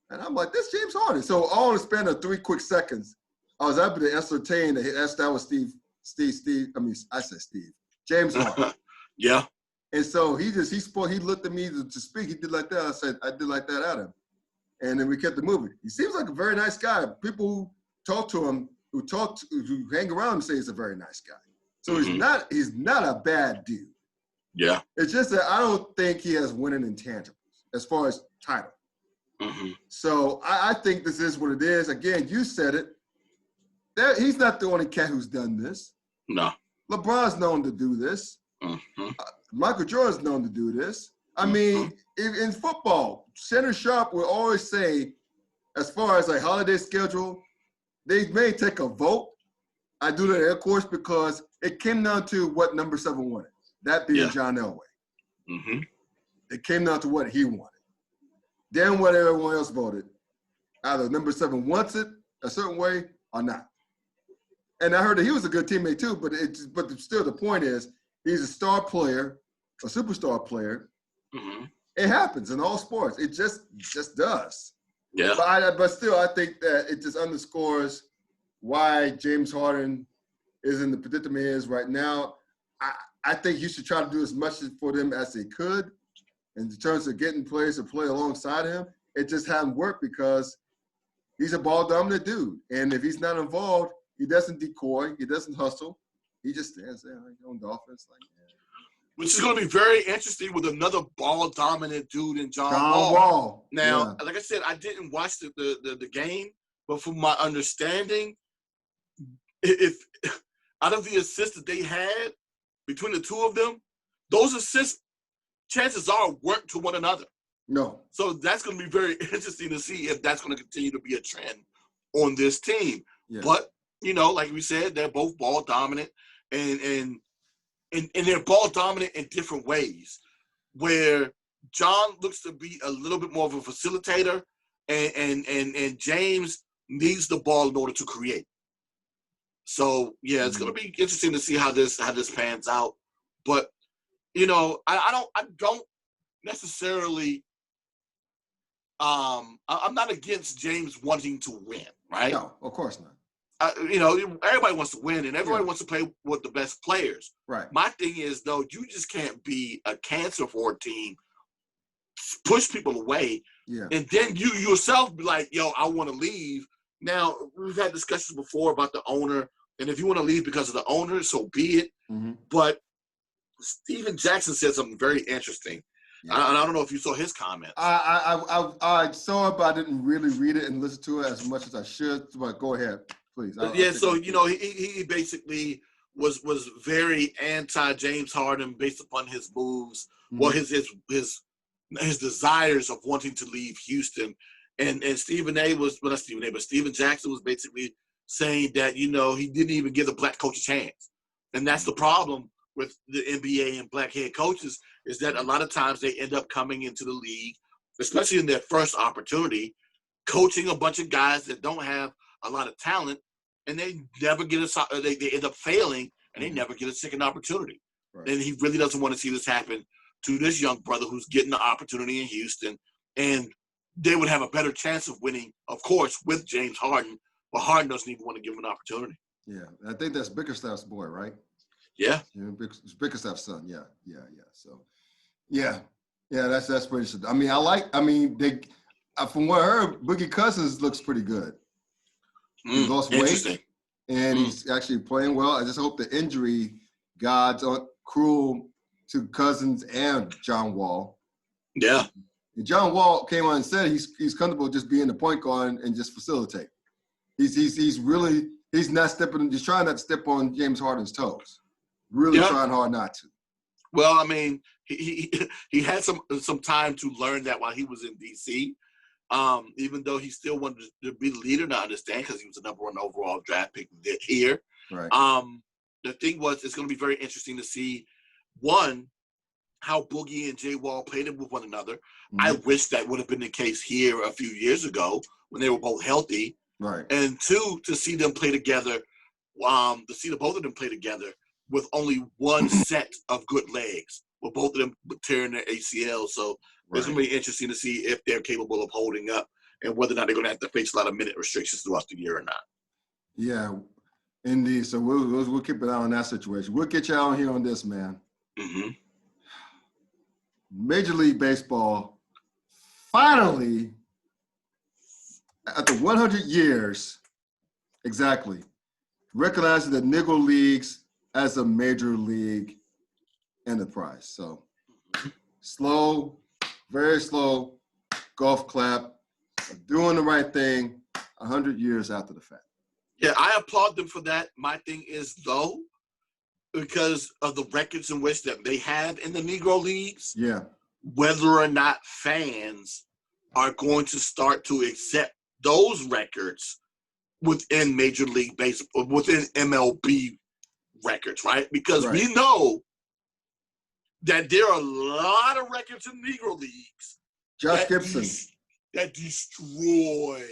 And I'm like, that's James Harden. So all in the span of 3 quick seconds, I was able to ascertain that was James Harden. Yeah. And so he looked at me to speak. He did like that. I said, I did like that at him. And then we kept the moving. He seems like a very nice guy. People who talk to him, who hang around him say he's a very nice guy. So he's not a bad dude. Yeah. It's just that I don't think he has winning intangibles as far as title. So I think this is what it is. Again, you said it. He's not the only cat who's done this. No. LeBron's known to do this. Michael Jordan's known to do this. I mean, in football, Center Sharp will always say, as far as a holiday schedule, they may take a vote. I do that, of course, because it came down to what number 7 wanted, that being John Elway. It came down to what he wanted. Then what everyone else voted. Either number 7 wants it a certain way or not. And I heard that he was a good teammate too, but still the point is he's a star player, a superstar player. It happens in all sports. It just does. Yeah. But still, I think that it just underscores why James Harden is in the predicament he is right now. I think you should try to do as much for them as they could in terms of getting players to play alongside him. It just hasn't worked because he's a ball-dominant dude. And if he's not involved, he doesn't decoy. He doesn't hustle. He just stands there on Dolphins like, yeah. Which is going to be very interesting with another ball-dominant dude in John Wall. Wall. Now, like I said, I didn't watch the game, but from my understanding, if out of the assists that they had between the two of them, those assists, chances are, weren't to one another. No. So that's going to be very interesting to see if that's going to continue to be a trend on this team. Yeah. But, like we said, they're both ball dominant and they're ball dominant in different ways, where John looks to be a little bit more of a facilitator and James needs the ball in order to create. So yeah, it's going to be interesting to see how this pans out. But I don't necessarily. I'm not against James wanting to win, right? No, of course not. Everybody wants to win, and everybody wants to play with the best players. Right. My thing is, though, you just can't be a cancer for a team, push people away, and then you yourself be like, yo, I want to leave. Now, we've had discussions before about the owner, and if you want to leave because of the owner, so be it. Mm-hmm. But Steven Jackson said something very interesting. Yeah. I don't know if you saw his comments. I saw it, but I didn't really read it and listen to it as much as I should. But go ahead. Please. He basically was very anti James Harden based upon his moves, mm-hmm. his desires of wanting to leave Houston, and Stephen Jackson was basically saying that he didn't even give the black coach a chance, and that's the problem with the NBA and black head coaches is that a lot of times they end up coming into the league, especially in their first opportunity, coaching a bunch of guys that don't have a lot of talent. And they never get they end up failing, and they never get a second opportunity. Right. And he really doesn't want to see this happen to this young brother who's getting the opportunity in Houston. And they would have a better chance of winning, of course, with James Harden. But Harden doesn't even want to give him an opportunity. Yeah, I think that's Bickerstaff's boy, right? Yeah. It's Bickerstaff's son. Yeah. So, that's pretty. I mean, they from what I heard, Boogie Cousins looks pretty good. He lost weight, and he's actually playing well. I just hope the injury gods aren't cruel to Cousins and John Wall. Yeah. And John Wall came on and said he's comfortable just being the point guard and just facilitate. He's not stepping, just trying not to step on James Harden's toes. Really trying hard not to. Well, I mean, he had some time to learn that while he was in DC. Even though he still wanted to be the leader, and I understand because he was the number 1 overall draft pick here. Right. The thing was, it's going to be very interesting to see, one, how Boogie and Jay Wall played with one another. Mm-hmm. I wish that would have been the case here a few years ago when they were both healthy. Right. And two, to see them play together, to see the both of them play together with only one set of good legs, with both of them tearing their ACL. So it's going to be interesting to see if they're capable of holding up and whether or not they're going to have to face a lot of minute restrictions throughout the year or not. Yeah, indeed. So we'll keep an eye on that situation. We'll get you out here on this, man. Mm-hmm. Major League Baseball finally, after 100 years, exactly, recognizing the Negro Leagues as a major league enterprise. So slow, very slow golf clap, doing the right thing 100 years after the fact. Yeah, I applaud them for that. My thing is, though, because of the records in which that they have in the Negro Leagues, whether or not fans are going to start to accept those records within Major League Baseball, within MLB records, right? Because we know that there are a lot of records in Negro Leagues that destroy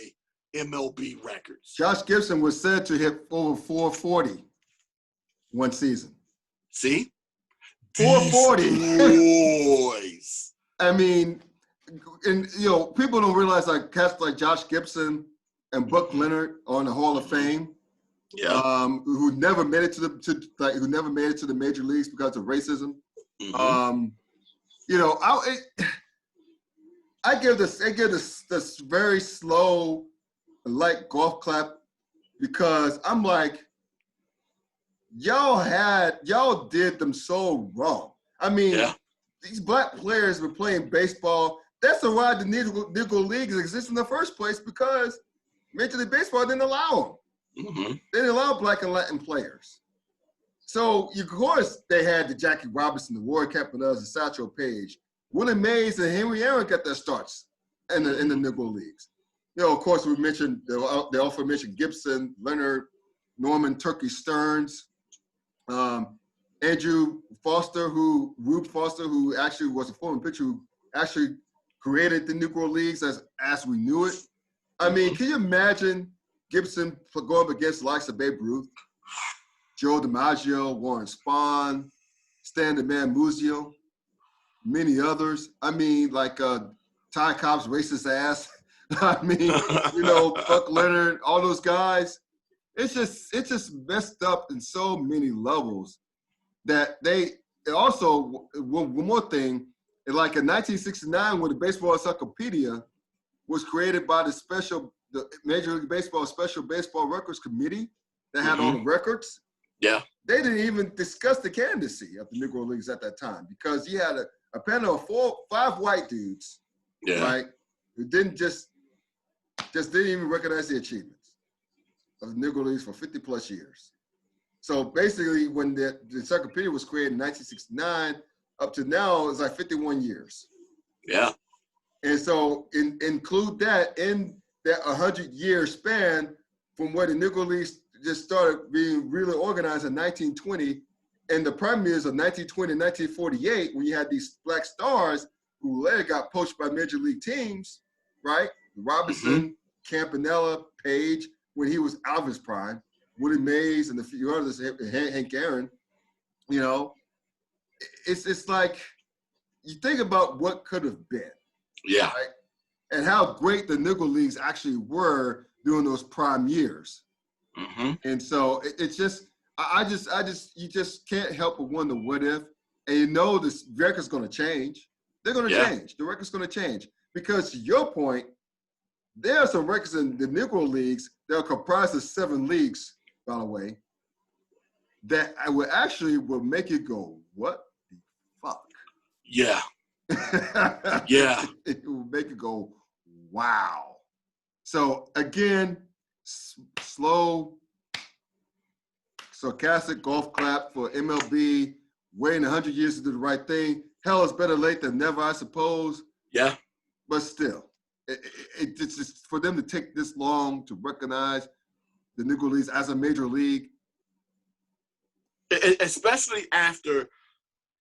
MLB records. Josh Gibson was said to hit over 440 one season. See? 440. Boys. I mean, and people don't realize like cats like Josh Gibson and Buck Leonard are in the Hall of Fame. Yeah. Who never made it to the major leagues because of racism. Mm-hmm. I give this very slow, light golf clap because I'm like, y'all did them so wrong. I mean, these black players were playing baseball. That's why the Negro Leagues exist in the first place, because Major League Baseball didn't allow them. Mm-hmm. They didn't allow black and Latin players. So, of course, they had the Jackie Robinson, the Roy Campanella's, the Satchel Paige. Willie Mays and Henry Aaron got their starts in the Negro Leagues. You know, of course, we mentioned they also mentioned Gibson, Leonard, Norman Turkey Stearns, Andrew Foster, Rube Foster, who actually was a former pitcher who actually created the Negro Leagues as we knew it. I mean, can you imagine Gibson going up against the likes of Babe Ruth, Joe DiMaggio, Warren Spahn, Stan the Man Musial, many others? I mean, like Ty Cobb's racist ass. I mean, you know, Buck Leonard, all those guys. It's just messed up in so many levels that also, one more thing, like in 1969, when the Baseball Encyclopedia was created by the Major League Baseball Special Baseball Records Committee that had all the records. Yeah. They didn't even discuss the candidacy of the Negro Leagues at that time, because you had a panel of 5 white dudes, right, who didn't didn't even recognize the achievements of the Negro Leagues for 50 plus years. So basically, when the encyclopedia was created in 1969, up to now, it's like 51 years. Yeah. And so include that in that 100-year span from where the Negro Leagues just started being really organized in 1920, and the prime years of 1920 and 1948, when you had these black stars who later got poached by major league teams, right? Robinson, Campanella, Page, when he was out of his prime, Willie Mays and a few others, Hank Aaron, you know, it's like you think about what could have been. Yeah. Right? And how great the Negro Leagues actually were during those prime years. Mm-hmm. And so it's just, you just can't help but wonder what if. And you know this record's going to change. They're going to change. The record's going to change. Because to your point, there are some records in the Negro Leagues that are comprised of 7 leagues, by the way, that will make you go, what the fuck? Yeah. Yeah. It will make you go, wow. So again, slow, sarcastic golf clap for MLB, waiting 100 years to do the right thing. Hell, it's better late than never, I suppose. Yeah. But still, it's just for them to take this long to recognize the Negro Leagues as a major league. Especially after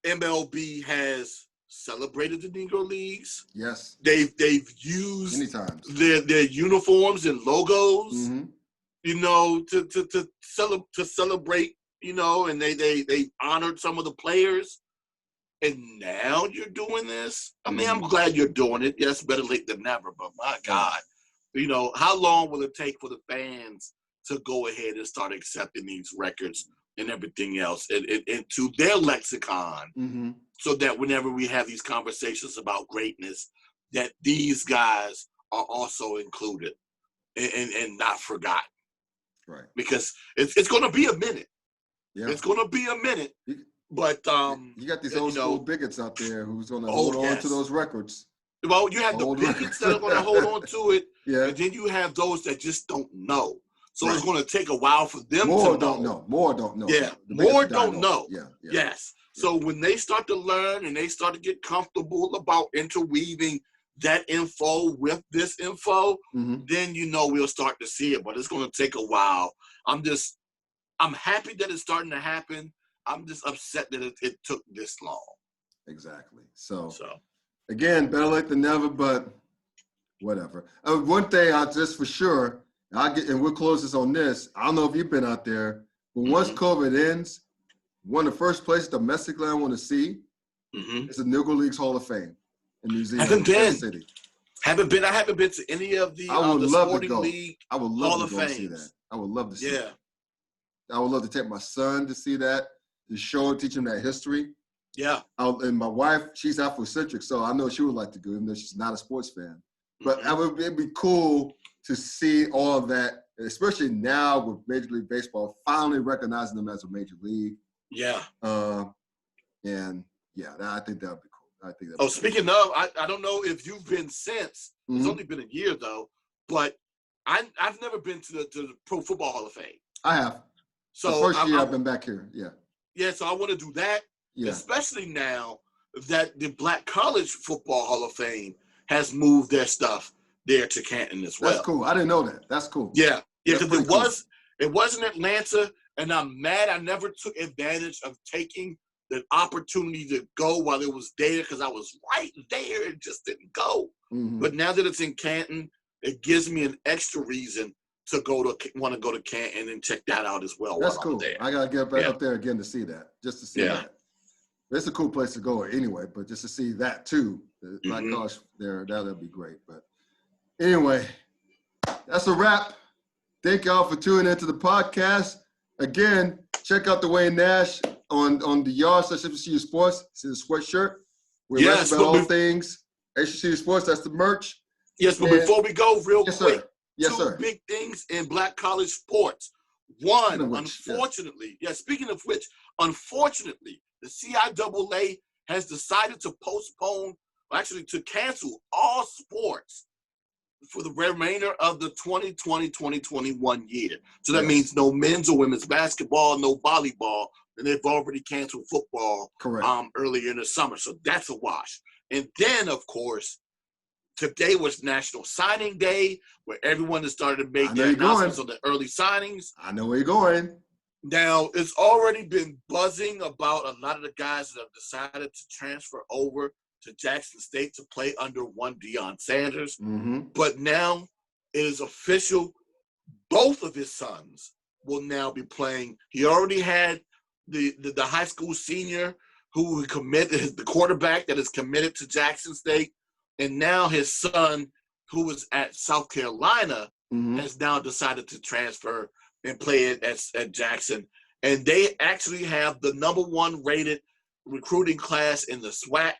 MLB has celebrated the Negro Leagues. Yes. They've used many times their uniforms and logos, you know, to celebrate, you know, and they honored some of the players. And now you're doing this? I mean, I'm glad you're doing it. Yes, better late than never, but my God. You know, how long will it take for the fans to go ahead and start accepting these records and everything else into their lexicon, so that whenever we have these conversations about greatness, that these guys are also included and not forgotten. Right. Because it's going to be a minute. Yeah. It's going to be a minute. But you got these old school bigots out there who's going to hold on to those records. Well, you have the bigots that are going to hold on to it, and then you have those that just don't know. So it's going to take a while for them to know. More don't know. Yeah, more don't know. Yeah. Yes. So when they start to learn and they start to get comfortable about interweaving that info with this info, then you know we'll start to see it. But it's going to take a while. I'm happy that it's starting to happen. I'm just upset that it took this long. Exactly. So again, better late than never, but whatever. One thing I just for sure, and we'll close this on this. I don't know if you've been out there, but once COVID ends, one of the first places domestically I want to see is the Negro Leagues Hall of Fame in New Zealand. City. I haven't been to any of the Sporting League Hall of Fame. I would love to go see that. I would love to see that. I would love to take my son to see that, to show him, teach him that history. Yeah. And my wife, she's Afrocentric, so I know she would like to go, even though she's not a sports fan. But it'd be cool to see all of that especially now with Major League Baseball finally recognizing them as a major league. Yeah. And yeah, I think that would be cool. I think that. Oh, speaking of, I don't know if you've been since. Mm-hmm. It's only been a year though, but I've never been to the Pro Football Hall of Fame. I have. So the first year I've been back here. Yeah. Yeah, so I want to do that. Yeah. Especially now that the Black College Football Hall of Fame has moved their stuff there to Canton as well. That's cool. I didn't know that. That's cool. Yeah, because it was in Atlanta, and I'm mad I never took advantage of taking the opportunity to go while it was there because I was right there and just didn't go. Mm-hmm. But now that it's in Canton, it gives me an extra reason to want to go to Canton and check that out as well. That's cool. I gotta get back up there again to see that, just to see that. It's a cool place to go anyway, but just to see that too, my gosh, that'd be great. But anyway, that's a wrap. Thank y'all for tuning into the podcast. Again, check out Dwayne Nash on the yard/HBCU Sports. See the sweatshirt. We're about all things HBCU Sports. That's the merch. Yes, but before we go, real quick. Sir. Yes, two big things in Black college sports. One, unfortunately, speaking of which, unfortunately, the CIAA has decided to postpone, actually to cancel all sports for the remainder of the 2020-2021 year. So that means no men's or women's basketball, no volleyball, and they've already canceled football earlier in the summer. So that's a wash. And then, of course, today was National Signing Day, where everyone has started to make their announcements on the early signings. I know where you're going. Now, it's already been buzzing about a lot of the guys that have decided to transfer over to Jackson State to play under one Deion Sanders. Mm-hmm. But now it is official. Both of his sons will now be playing. He already had the high school senior who committed, the quarterback that is committed to Jackson State. And now his son, who was at South Carolina, has now decided to transfer and play it at Jackson. And they actually have the number one rated recruiting class in the SWAC,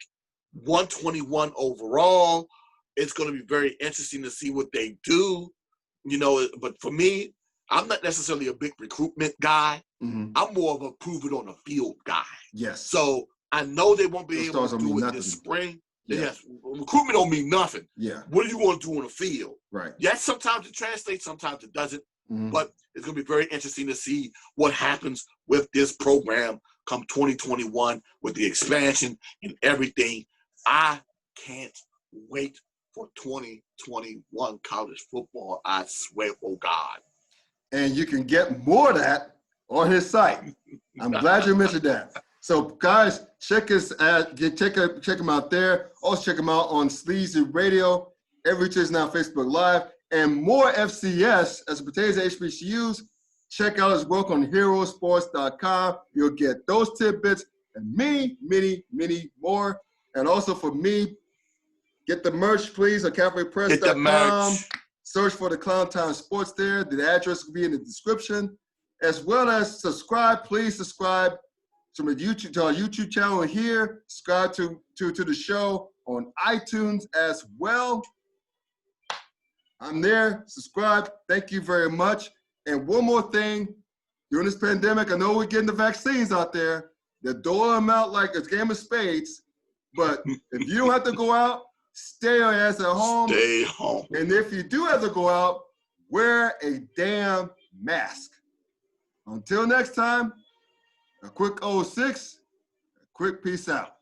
121 overall. It's going to be very interesting to see what they do. You know, but for me, I'm not necessarily a big recruitment guy. Mm-hmm. I'm more of a prove it on the field guy. Yes. So I know they won't be able to do it this spring. Yeah. Yes, recruitment don't mean nothing. Yeah. What do you want to do on the field? Right. Yes, sometimes it translates, sometimes it doesn't. Mm-hmm. But it's going to be very interesting to see what happens with this program come 2021 with the expansion and everything. I can't wait for 2021 college football. I swear, oh God. And you can get more of that on his site. I'm glad you mentioned that. So, guys, check him out there. Also, check him out on Sleazy Radio every Tuesday now, Facebook Live, and more FCS as it pertains to HBCUs. Check out his work on herosports.com. You'll get those tidbits and many, many, many more. And also for me, get the merch, please, at CavalryPress.com. Search for the Clown Time Sports there. The address will be in the description. As well as subscribe. Please subscribe to our YouTube channel here. Subscribe to the show on iTunes as well. I'm there. Subscribe. Thank you very much. And one more thing. During this pandemic, I know we're getting the vaccines out there. They're doling them out like a game of spades. But if you don't have to go out, stay your ass at home. Stay home. And if you do have to go out, wear a damn mask. Until next time, a quick 06, a quick peace out.